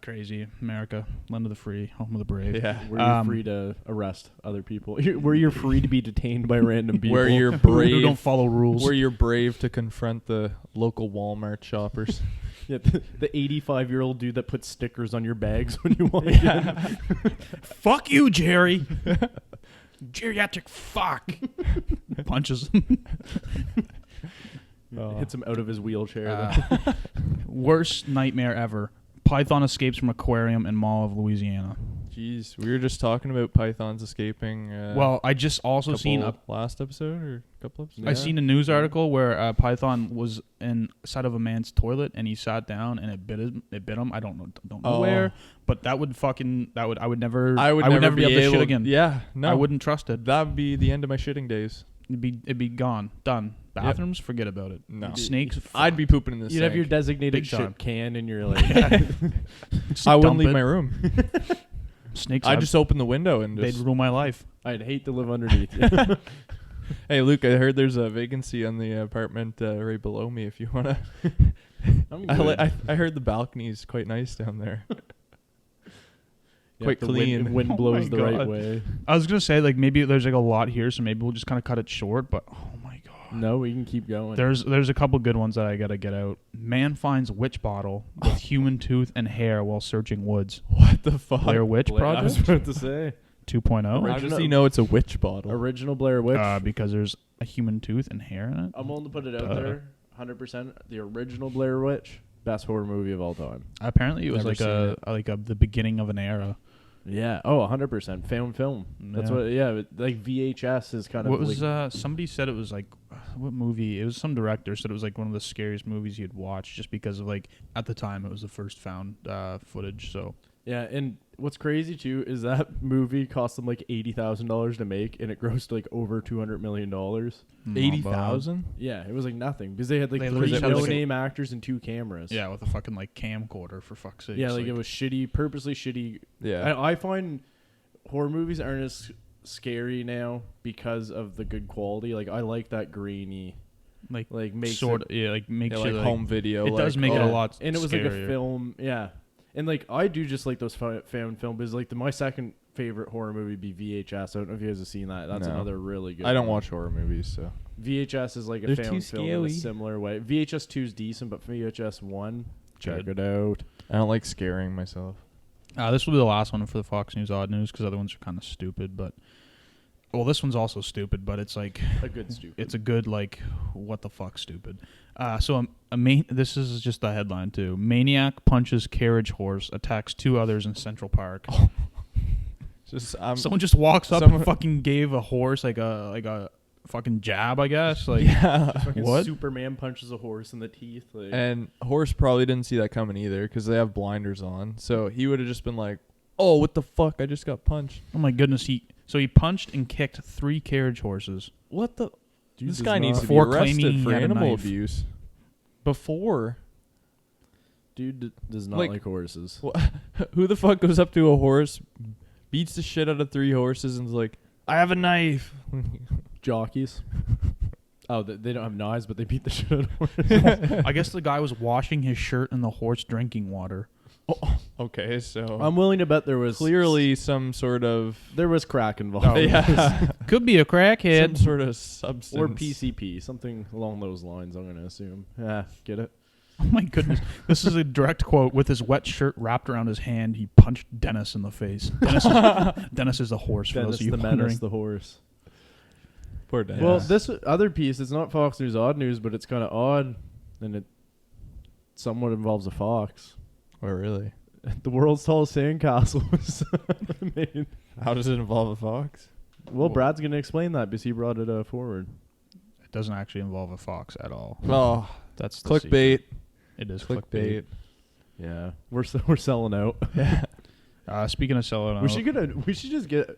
Crazy America, land of the free, home of the brave. Yeah. Where you're free to arrest other people. Where you're free to be detained by random people. Where you're Who brave. don't follow rules. Where you're brave to confront the local Walmart shoppers. Yeah, the 85-year-old dude that puts stickers on your bags when you walk in. Fuck you, Jerry. Geriatric fuck. Punches him. Hits him out of his wheelchair. Worst nightmare ever. Python escapes from aquarium in Mall of Louisiana. Jeez, we were just talking about pythons escaping. Well, I just also seen last episode or a couple episodes. I seen a news article where a python was inside of a man's toilet and he sat down and it bit him. I don't know where, but I would never be able to shit again. Yeah, no, I wouldn't trust it. That would be the end of my shitting days. It'd be gone, done. Bathrooms, forget about it. No. Snakes. I'd be pooping in the You'd sink. have your designated Big time. shit can and you're like, I wouldn't leave my room. Snakes. I'd just open the window and they'd just... rule my life. I'd hate to live underneath you. Hey, Luke, I heard there's a vacancy on the apartment right below me if you want to... I heard the balcony's quite nice down there. Quite the clean. Wind Oh blows my the right God. way. I was gonna say like maybe there's like a lot here, so maybe we'll just kind of cut it short. But oh my god, No, we can keep going. there's a couple good ones that I gotta get out. Man finds witch bottle with human tooth and hair while searching woods. What the fuck? Blair Witch I was Project about to say. 2.0. How does he know it's a witch bottle? Original Blair Witch. Because there's a human tooth and hair in it. I'm willing to put it out there. 100%. The original Blair Witch. Best horror movie of all time. Apparently, it was Never like the beginning of an era. Yeah. Oh, 100%. Found film. That's Yeah. what. Yeah. Like VHS is kind of. What was like, somebody said it was like what movie? It was some director said it was like one of the scariest movies you'd watch just because of like at the time it was the first found footage. So yeah, and what's crazy too is that movie cost them like $80,000 to make, and it grossed like over $200 million. 80,000? Yeah, it was like nothing because they had like They 3 literally had, like, no-name actors and 2 cameras. yeah, with a fucking like camcorder for fuck's sake. Yeah, like it was shitty, purposely shitty. Yeah. I find horror movies aren't as scary now because of the good quality. Like I like that grainy, like makes sort it, of yeah, like makes Yeah, you like home video. It does make it a lot. and it was like a scarier. film. Yeah, and like I do just like those found film because like my second favorite horror movie would be VHS. I don't know if you guys have seen that. That's No. another really good. I don't one. watch horror movies, so... VHS is like a They're found too film in a scary. similar way. VHS 2 is decent, but VHS 1, check it out. I don't like scaring myself. This will be the last one for the Fox News Odd News because other ones are kind of stupid. But well, this one's also stupid, but it's like A good stupid. it's a good like what the fuck stupid. So this is just the headline too. Maniac punches carriage horse, attacks 2 others in Central Park. Just Someone just walks up someone- and fucking gave a horse like a fucking jab, I guess. Like yeah. Fucking What? Superman punches a horse in the teeth. Like, And Horse probably didn't see that coming either because they have blinders on. So he would have just been like, "Oh, what the fuck? I just got punched." oh my goodness, he punched and kicked 3 carriage horses. What the? Dude This does guy needs to be Before arrested claiming he for had a animal knife. abuse. Before. dude does not Like- like horses. Who the fuck goes up to a horse, beats the shit out of 3 horses, and is like, "I have a knife." Jockeys. Oh, they don't have knives, but they beat the shit out of horses. I guess the guy was washing his shirt in the horse drinking water. Okay, so I'm willing to bet there was clearly some sort of there was crack involved. Oh, yeah, Could be a some crackhead. sort of substance Or PCP, something along those lines. I'm gonna assume. Yeah, get it. Oh my goodness. This is a direct quote. With his wet shirt wrapped around his hand, he punched Dennis in the face. Dennis is a horse, for Dennis those of you the wondering. Menace, the horse. Poor Dennis. Well, this other piece, it's not Fox News Odd News, but it's kind of odd, and it somewhat involves a fox. Oh, really? The world's tallest sandcastle was made. How does it involve a fox? Well, Brad's going to explain that because he brought it forward. It doesn't actually involve a fox at all. Oh, That's the clickbait. secret. It is Clickbait. Yeah, we're selling out. Speaking of selling out, We should just get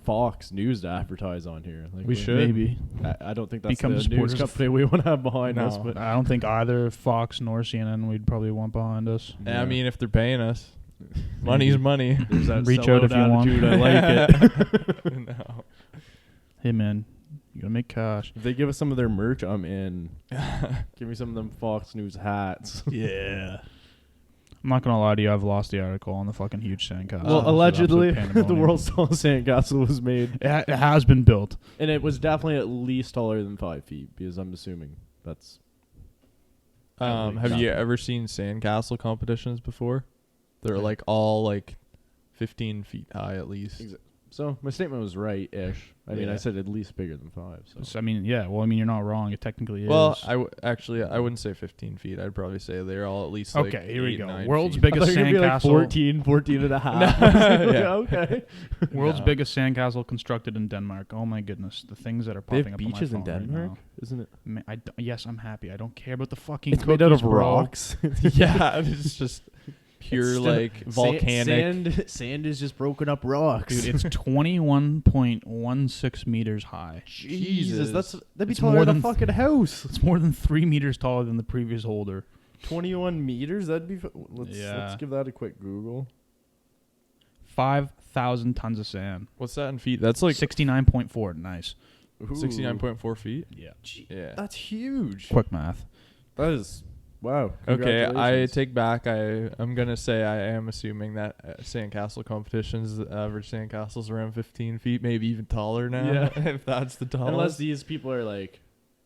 Fox News to advertise on here. Like we should. Maybe. I don't think that's Become the news supporters of- company we want to have behind us. No. But I don't think either Fox nor CNN we'd probably want behind us. I mean, if they're paying us, money's money. there's that Reach out if you sellout want. attitude, I like it. No. Hey man, you gotta make cash. If they give us some of their merch, I'm in. Give me some of them Fox News hats. Yeah. I'm not gonna lie to you, I've lost the article on the fucking huge sandcastle. Well, This is allegedly, absolute the pandemonium. world's tallest sandcastle was made, It has been built. and it was definitely at least taller than 5 feet, because I'm assuming that's. Have you ever seen sandcastle competitions before? They're like all like 15 feet high at least. So my statement was right-ish. I mean, Yeah. I said at least bigger than 5. So So, I mean, yeah. Well, I mean, you're not wrong. It technically is. Well, actually, I wouldn't say 15 feet. I'd probably say they're all at least like Okay, here we 8, go. 9 World's feet. biggest I thought you were gonna be like sandcastle. 14 and a half. Yeah. Okay. World's No. biggest sandcastle constructed in Denmark. Oh my goodness, the things that are They popping have up on my beaches in phone right Denmark, now. isn't it? Yes, I'm happy. I don't care about the fucking. It's made out of cookies, bro. rocks. Yeah, it's just pure It's like volcanic. Sand is just broken up rocks. Dude, it's 21.16 meters high. Jesus, that'd be It's taller more than a than fucking house. It's more than 3 meters taller than the previous holder. 21 meters. That'd be. Let's Yeah. give that a quick Google. 5,000 tons of sand. What's that in feet? That's like 69.4. Nice. 69.4 feet. Yeah. Yeah. That's huge. Quick math. That is. Wow. Okay, I Congratulations. take back. I'm gonna say I am assuming that sandcastle competitions, the average sandcastle's around 15 feet, maybe even taller now. Yeah. If that's the tallest. Unless these people are like,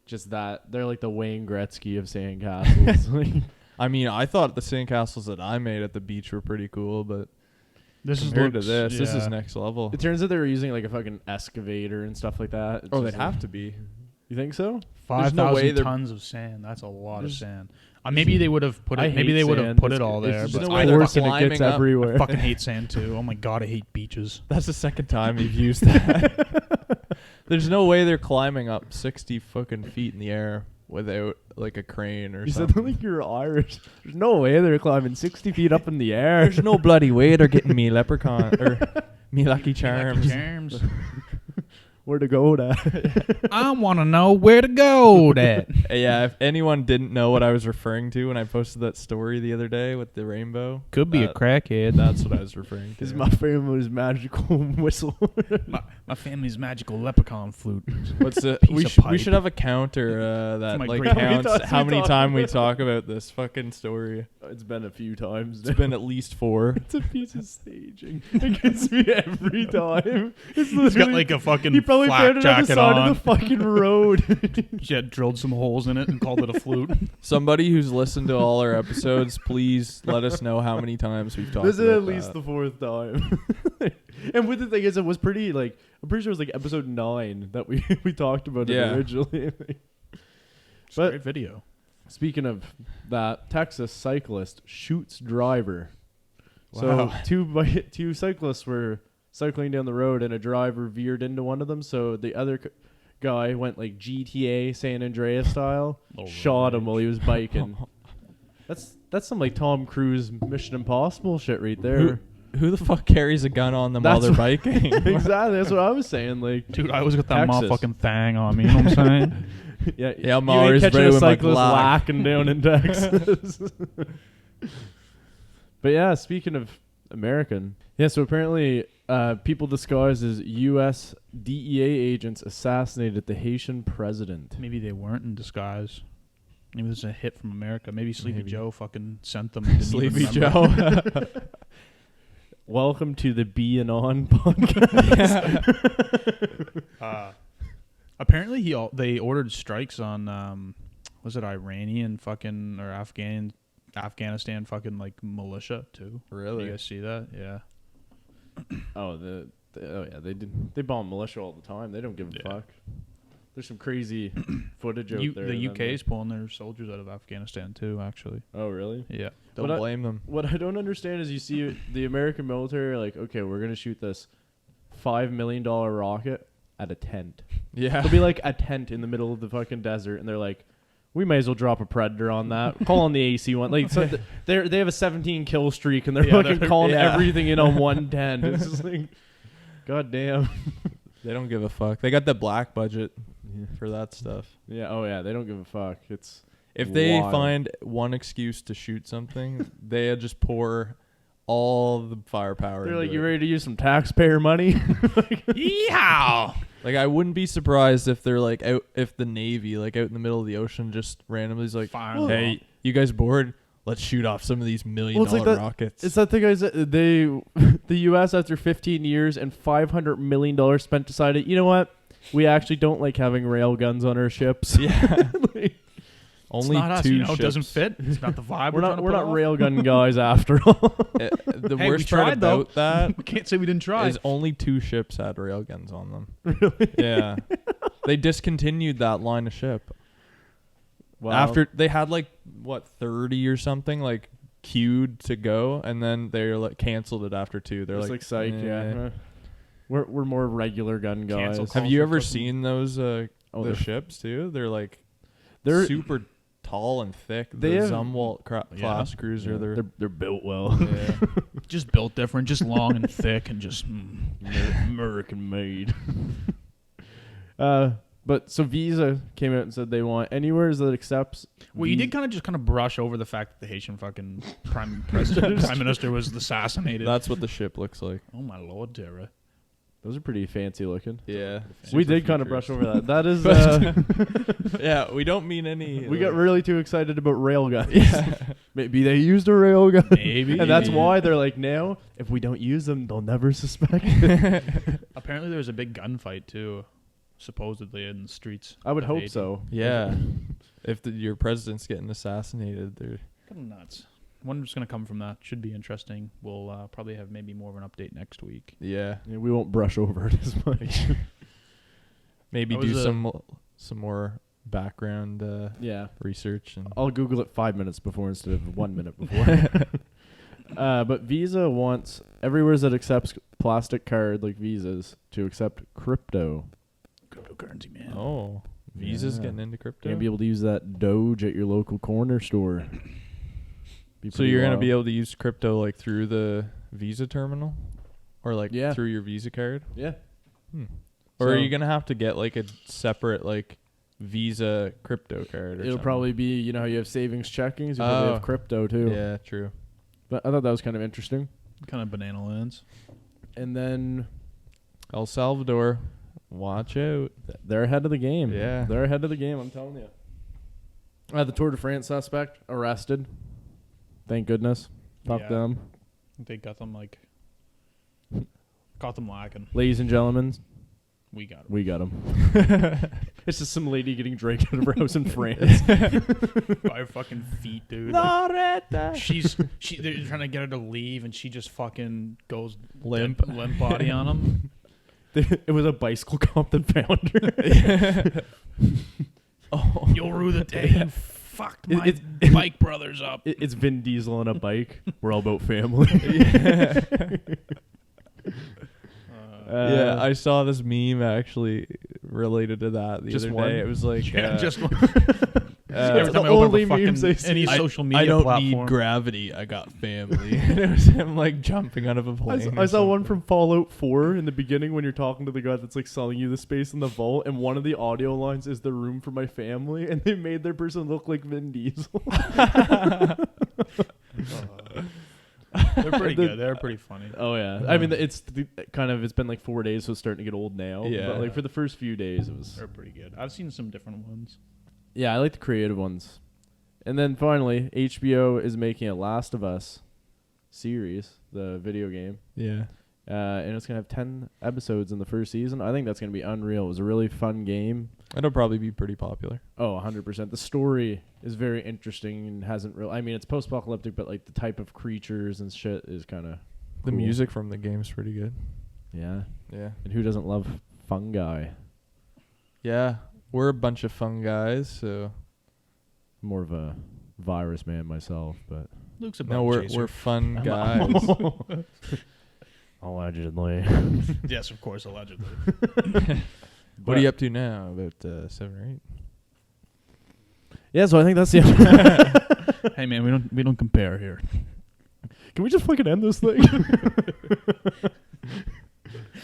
just that they're like the Wayne Gretzky of sandcastles. Like, I mean, I thought the sandcastles that I made at the beach were pretty cool, but This compared to looks- this is yeah. next level. it turns out they were using like a fucking excavator and stuff like that. It's Oh, just they'd have like- to be. You think so? There's no way 5,000 they're- tons of sand. That's a lot of There's- sand. Maybe they would have put I it. Maybe hate they would have sand. put It's- it all it's there. just But no I way they're worse and it gets climbing up. everywhere. fucking hate sand too. Oh my god, I hate beaches. That's the second time you've used that. There's no way they're climbing up 60 fucking feet in the air without like a crane or You said something. like you're Irish. There's no way they're climbing 60 feet up in the air. There's no bloody way they're getting me leprechaun or me lucky charms. Charms. Where to go at? I want to know where to go. That. Yeah, if anyone didn't know what I was referring to when I posted that story the other day with the rainbow, Could be a crackhead. that's what I was referring to. Is my family's magical whistle. My family's magical leprechaun flute. What's the, Piece we of we pipe. should have a counter that my like great- counts That's how we many talked times we about. talk about this fucking story. It's been a few times. It's been at least 4. It's a piece of staging. It gets me every time. It's He's got literally- like a fucking he probably flak found it on the jacket side on. of the fucking road. Yeah, drilled some holes in it and called it a flute. Somebody who's listened to all our episodes, please let us know how many times we've talked This is about at least that. the 4th time. And with the thing is, it was pretty like I'm pretty sure it was like episode 9 that we we talked about Yeah. it originally. It's But- a great video. Speaking of that, Texas cyclist shoots driver. Wow. So two cyclists were cycling down the road, and a driver veered into one of them. So the other guy went like GTA San Andreas style, Little shot him rage. while he was biking. That's some like Tom Cruise Mission Impossible shit right there. Who the fuck carries a gun on them while That's they're what- biking? Exactly, that's what I was saying. Like, Dude, I always got that Texas. motherfucking thing on me. You know what I'm saying? Yeah, I'm you ain't always catching ready a with my cyclist Glock. lacking down in Texas. But yeah, speaking of American, yeah. So apparently, people disguised as US DEA agents assassinated the Haitian president. Maybe they weren't in disguise. Maybe this is a hit from America. Maybe Sleepy Maybe. Joe fucking sent them. And didn't even Sleepy remember. Joe. Welcome to the Be and On podcast. Apparently, they ordered strikes on was it Iranian fucking or Afghanistan fucking like militia too? Really? You guys see that? Yeah. Oh, they bomb militia all the time. They don't give a fuck. There's some crazy footage out there. The UK is pulling their soldiers out of Afghanistan too, actually. Oh, really? Yeah. Don't blame them. What I don't understand is you see the American military like, okay, we're going to shoot this $5 million rocket at a tent. Yeah. It'll be like a tent in the middle of the fucking desert, and they're like, we may as well drop a Predator on that. Call on the AC one. Like, so they have a 17 kill streak, and they're fucking calling everything in on one tent. It's just like, god damn. They don't give a fuck. They got the black budget for that stuff. Yeah. Oh yeah. They don't give a fuck. It's If they wild. find one excuse to shoot something, they just pour all the firepower. They're into like, you it. ready to use some taxpayer money? Yeehaw! Like, I wouldn't be surprised if they're like if the Navy, like out in the middle of the ocean, just randomly is like, Firing hey, you guys bored? Let's shoot off some of these $1 million Well, it's like that- rockets. It's that thing, guys. The U.S. after 15 years and $500 million spent decided, you know what? We actually don't like having rail guns on our ships. Yeah. Like, Only it's not us, two you know, ships. it doesn't fit. It's not the vibe. we're not trying to put off. railgun guys after all. The Hey, we worst part tried, though. about that We can't say we didn't try. is only 2 ships had railguns on them. Really? Yeah. They discontinued that line of ship. Wow. After they had like 30 or something like queued to go, and then they're like canceled it after 2. They're It's like psych, "Eh." yeah. We're more regular gun guys. Cancel Have you ever fucking- seen those the they're- ships too? They're They're super tall and thick. They The have- Zumwalt class Yeah, cruiser. they're built well. Yeah. just built different, just long and thick, and just. American made. But so Visa came out and said they want anywhere that accepts. Well, you did kind of brush over the fact that the Haitian fucking prime minister was assassinated. That's what the ship looks like. Oh my lord, Tara. Those are pretty fancy looking. Yeah. We did kind of brush over that. That is. Yeah, we don't mean any. We got really too excited about railguns. Yeah. Maybe they used a railgun. Maybe. And that's why they're like, now, if we don't use them, they'll never suspect. Apparently, there was a big gunfight too, supposedly in the streets. I would of hope Haiti. so. Yeah. If your president's getting assassinated, they're. Kind of nuts. Wonder's going to come from that. Should be interesting. We'll probably have maybe more of an update next week. Yeah. Yeah, we won't brush over it as much. Maybe That do was some more background Yeah. research and. I'll Google it 5 minutes before instead of 1 minute before. But Visa wants everywhere that accepts plastic card like Visas to accept crypto. Cryptocurrency, man. Oh, Visa's Yeah. getting into crypto. You're gonna be able to use that Doge at your local corner store. So you're gonna be able to use crypto like through the Visa terminal, or like Yeah. through your Visa card. Yeah. Or are So- you gonna have to get like a separate like Visa crypto card? Or It'll something? probably be, you know how you have savings checkings, you probably Oh. have crypto too. Yeah, true. But I thought that was kind of interesting. Kind of banana lands. And then El Salvador, watch out. they're ahead of the game. Yeah. They're ahead of the game, I'm telling you. The Tour de France suspect arrested. Thank goodness. Fuck Yeah. them. They got them lacking. Ladies and gentlemen, We got 'em. we got him. It's just some lady getting dragged out of her house in France. By her fucking feet, dude. Like, they're trying to get her to leave, and she just fucking goes Limp. limp body on them. It was a bicycle cop that found her. Oh, you'll rue the day you fucked my It's- bike brothers up. It's Vin Diesel on a bike. We're all about family. Yeah, I saw this meme actually related to that the Just other one? day. It was like, Just the every time I open only a fucking memes I see. any I- social media I don't platform. need gravity. I got family. And it was him like jumping out of a plane. I saw one from Fallout 4 in the beginning when you're talking to the guy that's like selling you the space in the vault, and one of the audio lines is "the room for my family," and they made their person look like Vin Diesel. They're pretty good. They're pretty funny. Oh yeah, I mean it's been like 4 days, so it's starting to get old now. Yeah. But like for the first few days, it was. They're pretty good. I've seen some different ones. Yeah, I like the creative ones. And then finally, HBO is making a Last of Us series, the video game. Yeah. And it's going to have 10 episodes in the first season. I think that's going to be unreal. It was a really fun game. It'll probably be pretty popular. Oh, 100%. The story is very interesting and hasn't really. I mean, it's post-apocalyptic, but like the type of creatures and shit is kind of. The cool. music from the game's pretty good. Yeah. Yeah. And who doesn't love fungi? Yeah. We're a bunch of fun guys, so. More of a virus man myself, but. Luke's a No, bug we're fun guys. Allegedly. Yes, of course, allegedly. What are you up to now? About 7 or 8? Yeah, so I think that's the. Hey man, we don't compare here. Can we just fucking end this thing?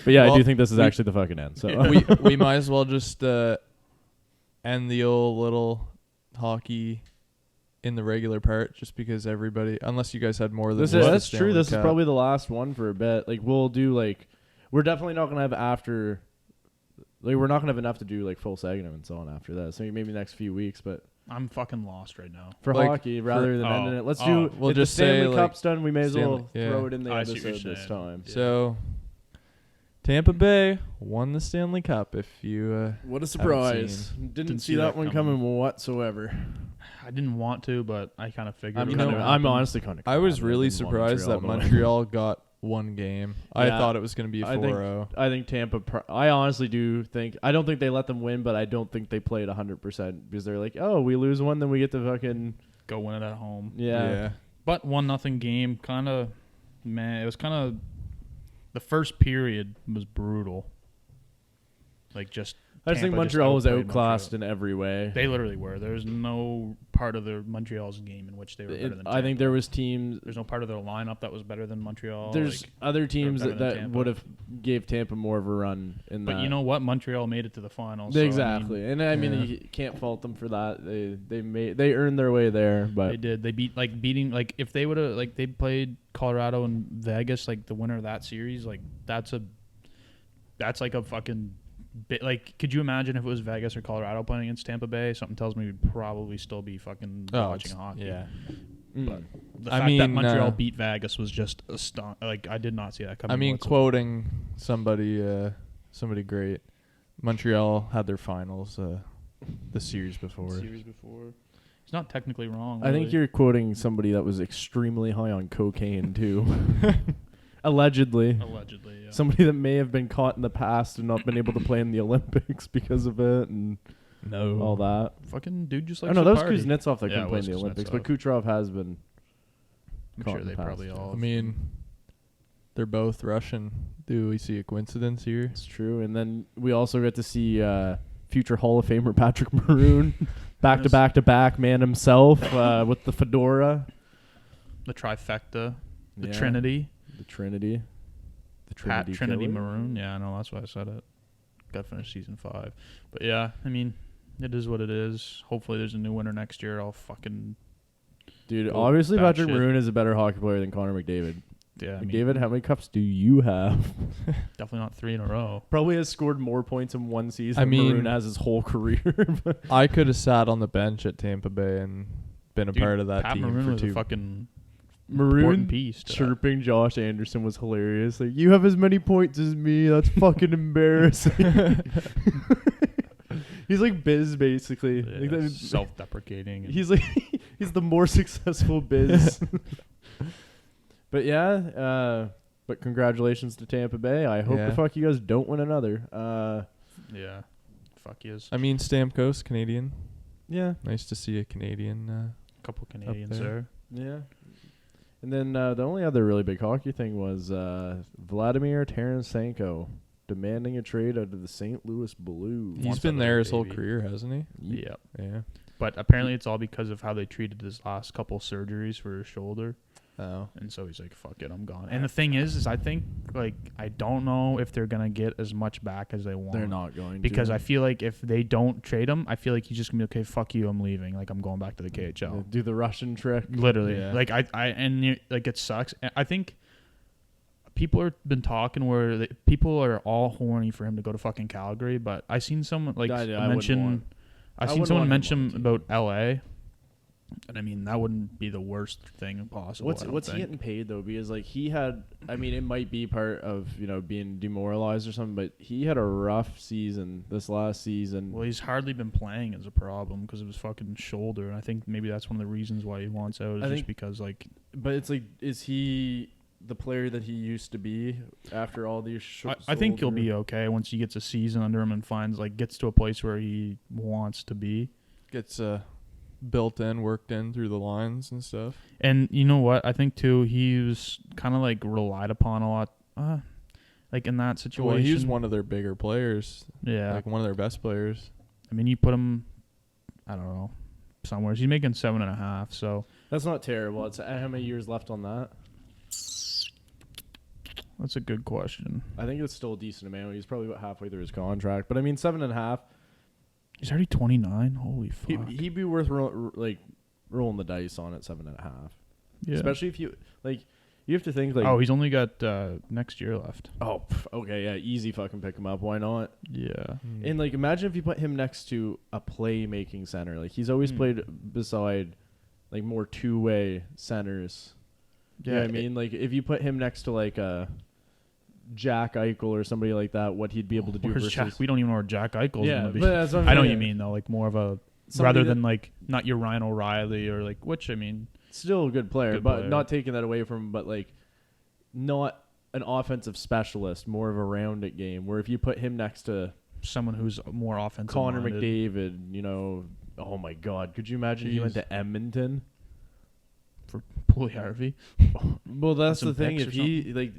But yeah, Well, I do think this is actually the fucking end. So we might as well just end the old little hockey in the regular part, just because everybody, unless you guys had more than that's Stanley true. This is Cup. probably the last one for a bit. Like we'll do we're definitely not gonna have after. Like we're not gonna have enough to do like full segment and so on after that. So maybe next few weeks, but I'm fucking lost right now. for Like, hockey rather than ending it, let's do. we'll if just the Stanley say, Cup's done. We may as Stanley- well yeah. throw it in the I see what episode you're this saying. time. Yeah. So Tampa Bay won the Stanley Cup. If you What a surprise. Didn't see that one coming whatsoever. I didn't want to, but I kind of figured. I'm honestly kind of. I was really surprised that Montreal got one game. I Yeah. thought it was going to be a I think- 4-0. I think Tampa. I honestly do think. I don't think they let them win, but I don't think they played 100% because they're like, oh, we lose one, then we get to fucking go win it at home. yeah. But 1-0 game, kind of, man. It was kind of the first period was brutal. Like just. I just think Tampa Montreal was outplayed outclassed Montreal. in every way. They literally were. There's no part of the Montreal's game in which they were better than Tampa. I think there was teams. There's no part of their lineup that was better than Montreal. There's other teams better than that Tampa. would have gave Tampa more of a run in that. But you know what? Montreal made it to the finals. So, exactly, and I mean you can't fault them for that. They earned their way there, but they did. They beating if they would have they played Colorado and Vegas, like the winner of that series, like that's like a fucking bit. Like, could you imagine if it was Vegas or Colorado playing against Tampa Bay? Something tells me we'd probably still be fucking watching hockey. Yeah. But the fact that Montreal beat Vegas was just like I did not see that coming. I mean, quoting somebody great, Montreal had their finals the series before. It's not technically wrong. I think really. you're quoting somebody that was extremely high on cocaine too. Allegedly, yeah. Somebody that may have been caught in the past and not been able to play in the Olympics because of it and all that. Fucking dude just like. Oh no, that was Kuznetsov that Yeah, couldn't play in the it was Olympics, Kuznetsov. but Kucherov has been. I'm caught sure in they the probably past. all. I mean, they're both Russian. Do we see a coincidence here? It's true, and then we also get to see future Hall of Famer Patrick Maroon back to back man himself with the fedora, the trifecta, the Yeah. Trinity. The Trinity. Pat Trinity killer. Maroon. Yeah, I know. That's why I said it. Got to finish season 5. But yeah, I mean, it is what it is. Hopefully there's a new winner next year. I'll fucking... Dude, Go obviously bat Patrick shit. Maroon is a better hockey player than Connor McDavid. Yeah, I mean, McDavid, how many cups do you have? definitely not 3 in a row. Probably has scored more points in one season I than mean- Maroon has his whole career. I could have sat on the bench at Tampa Bay and been a Dude, part of that Pat team Maroon for was 2. a fucking Maroon important piece. To that. chirping Josh Anderson was hilarious. Like, you have as many points as me. That's fucking embarrassing. He's like Biz, basically. Yeah, Like that- self-deprecating. and- He's like he's the more successful Biz. But yeah, but congratulations to Tampa Bay. I hope Yeah. the fuck you guys don't win another. yeah. Fuck yes. I mean, Stamkos, Canadian. Yeah, Nice to see a Canadian. Couple Canadians there. there. yeah. And then the only other really big hockey thing was Vladimir Tarasenko demanding a trade out of the St. Louis Blues. He's Wants been out there there, his whole baby. career, hasn't he? Yeah. Yeah. But apparently it's all because of how they treated his last couple surgeries for his shoulder. Oh. And so he's like, fuck it, I'm gone. And the thing is I think, like, I don't know if they're going to get as much back as they want. They're not going Because to. I feel like if they don't trade him, I feel like he's just going to be, okay, fuck you, I'm leaving. Like, I'm going back to the KHL. Do the Russian trick. Literally. Yeah. Like, like, it sucks. I think people have been talking where people are all horny for him to go to fucking Calgary, but I seen someone, like, I wouldn't mention... want- I I seen wouldn't someone want him on mention the team. about LA, And I mean, that wouldn't be the worst thing possible. What's he getting paid though? Because like he had, I mean, it might be part of being demoralized or something, but he had a rough season this last season. Well, he's hardly been playing as a problem because of his fucking shoulder, and I think maybe that's one of the reasons why he wants out. Is just because like. But it's like, is he the player that he used to be after all these? I think he'll be okay once he gets a season under him and gets to a place where he wants to be. Gets built in, worked in through the lines and stuff. And you know what? I think too, he was kind of like relied upon a lot, like in that situation. Well, he was one of their bigger players. Yeah, like one of their best players. I mean, you put him, I don't know, somewhere. He's making 7.5, so that's not terrible. It's how many years left on that? That's a good question. I think it's still a decent amount. He's probably about halfway through his contract, but I mean, 7.5. He's already 29. Holy fuck. He'd be worth rolling the dice on at 7.5. Yeah. Especially if you have to think like. Oh, he's only got next year left. Oh, okay, yeah, easy fucking pick him up. Why not? Yeah. And like, imagine if you put him next to a playmaking center. Like he's always played beside like more two-way centers. Yeah, you know what I mean, like if you put him next to like a Jack Eichel or somebody like that, what he'd be able to do versus we don't even know where Jack Eichel's gonna be. But that's what I know what you mean though, like more of a somebody rather than like not your Ryan O'Reilly or like which I mean still a good player, but not taking that away from him, but like not an offensive specialist, more of a rounded game. Where if you put him next to someone who's more offensive, Connor McDavid, oh my God, could you imagine he went to Edmonton for Pulley Harvey? Well, that's the thing. If he like.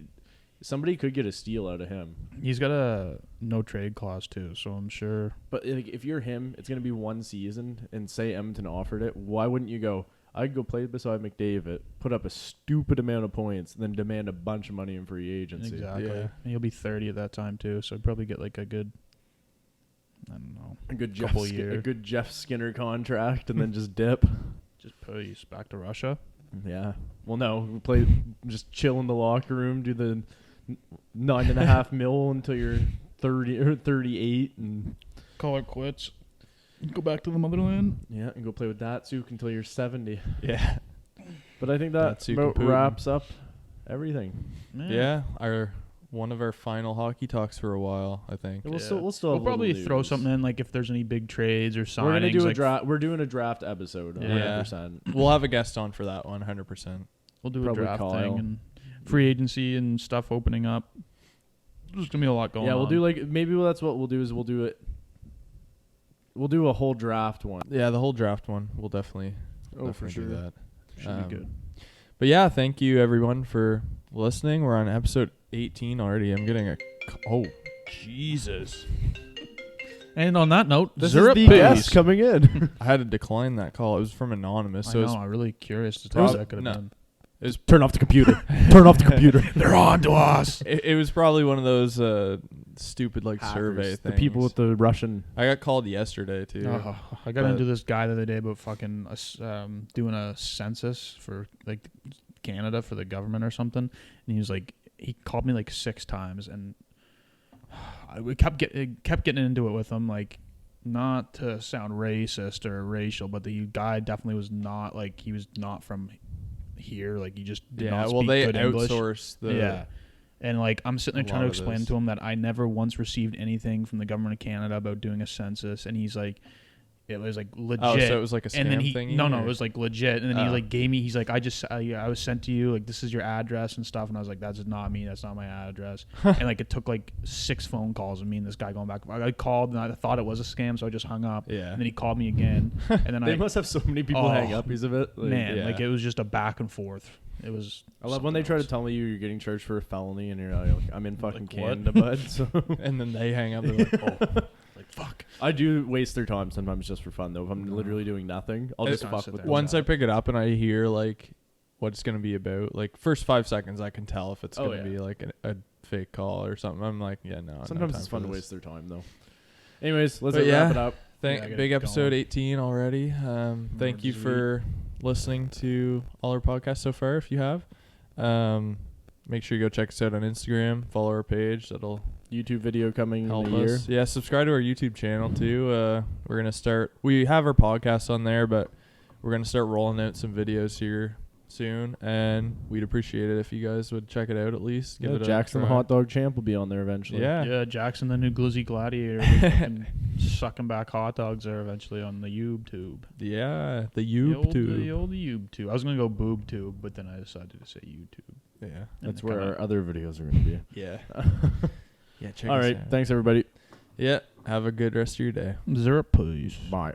Somebody could get a steal out of him. He's got a no trade clause too, so I'm sure. But like, if you're him, it's going to be one season, and say Edmonton offered it, why wouldn't you go, I'd go play beside McDavid, put up a stupid amount of points, and then demand a bunch of money in free agency? Exactly. Yeah. And he'll be 30 at that time too, so I'd probably get like a good, I don't know, a good Jeff Skinner contract, and then just dip. Just please back to Russia. Yeah. Well, no, just chill in the locker room, do the 9.5 mil until you're 30 or 38 and call it quits. Go back to the motherland. Yeah, and go play with Datsuk until you're 70. Yeah. But I think that about wraps up everything. Yeah, one of our final hockey talks for a while, I think. We'll still have probably throw something in, like if there's any big trades or signings. We're gonna do a draft. We're doing a draft episode. 100%. We'll have a guest on for that one, 100%. We'll do probably a draft thing and free agency and stuff opening up. There's gonna be a lot going on. Yeah, we'll do maybe that's what we'll do is we'll do a whole draft one. Yeah, the whole draft one. We'll definitely for sure do that. Should be good. But yeah, thank you everyone for listening. We're on episode 18 already. I'm getting Jesus. And on that note, this is the guest coming in. I had to decline that call. It was from anonymous. I'm really curious to talk what that could have been. It was turn off the computer. Turn off the computer. They're on to us. It was probably one of those stupid hackers, survey things. The people with the Russian. I got called yesterday too. I got into this guy the other day about fucking doing a census for like Canada for the government or something, and he called me like 6 times, and we kept getting into it with him, like not to sound racist or racial, but the guy definitely was not like he was not from here, like he just did not speak they good outsource English. And like I'm sitting there trying to explain to him that I never once received anything from the government of Canada about doing a census, and he's like, it was like legit. Oh, so it was like a scam and then thing? No, it was like legit. And then he like gave me, he's like, I was sent to you, like this is your address and stuff. And I was like, that's not me. That's not my address. And like it took like 6 phone calls of me and this guy going back. I called and I thought it was a scam, so I just hung up. Yeah. And then he called me again. And then they must have so many people hang up because of it. Like it was just a back and forth. It was. I love when they try to tell me you're getting charged for a felony and you're like, I'm in fucking Canada, bud. So and then they hang up. They're like, oh. Like fuck. I do waste their time sometimes just for fun though. If I'm literally doing nothing, I'll just fuck with them. Once I pick it up and I hear like what it's gonna be about, like first 5 seconds I can tell if it's gonna be like a fake call or something. I'm like, yeah, no. Sometimes it's fun to waste their time though. Anyways, let's wrap it up. Big episode 18 already. Thank you for listening to all our podcasts so far. If you have, make sure you go check us out on Instagram. Follow our page. That'll YouTube video coming help in a year. us. Yeah, subscribe to our YouTube channel too. We're gonna start. We have our podcast on there, but We're gonna start rolling out some videos here soon, and we'd appreciate it if you guys would check it out at least. Give Yeah, it Jackson a the try. hot dog champ will be on there eventually. Yeah. Yeah, Jackson the new Glizzy Gladiator fucking sucking back hot dogs there eventually on the YouTube. Yeah, the The YouTube. old YouTube. I was gonna go boob tube, but then I decided to say YouTube. Yeah. That's And where kinda- our other videos are going to be. Yeah. Yeah, check All us right. out. Thanks, everybody. Yeah, have a good rest of your day. Zero peace. Bye.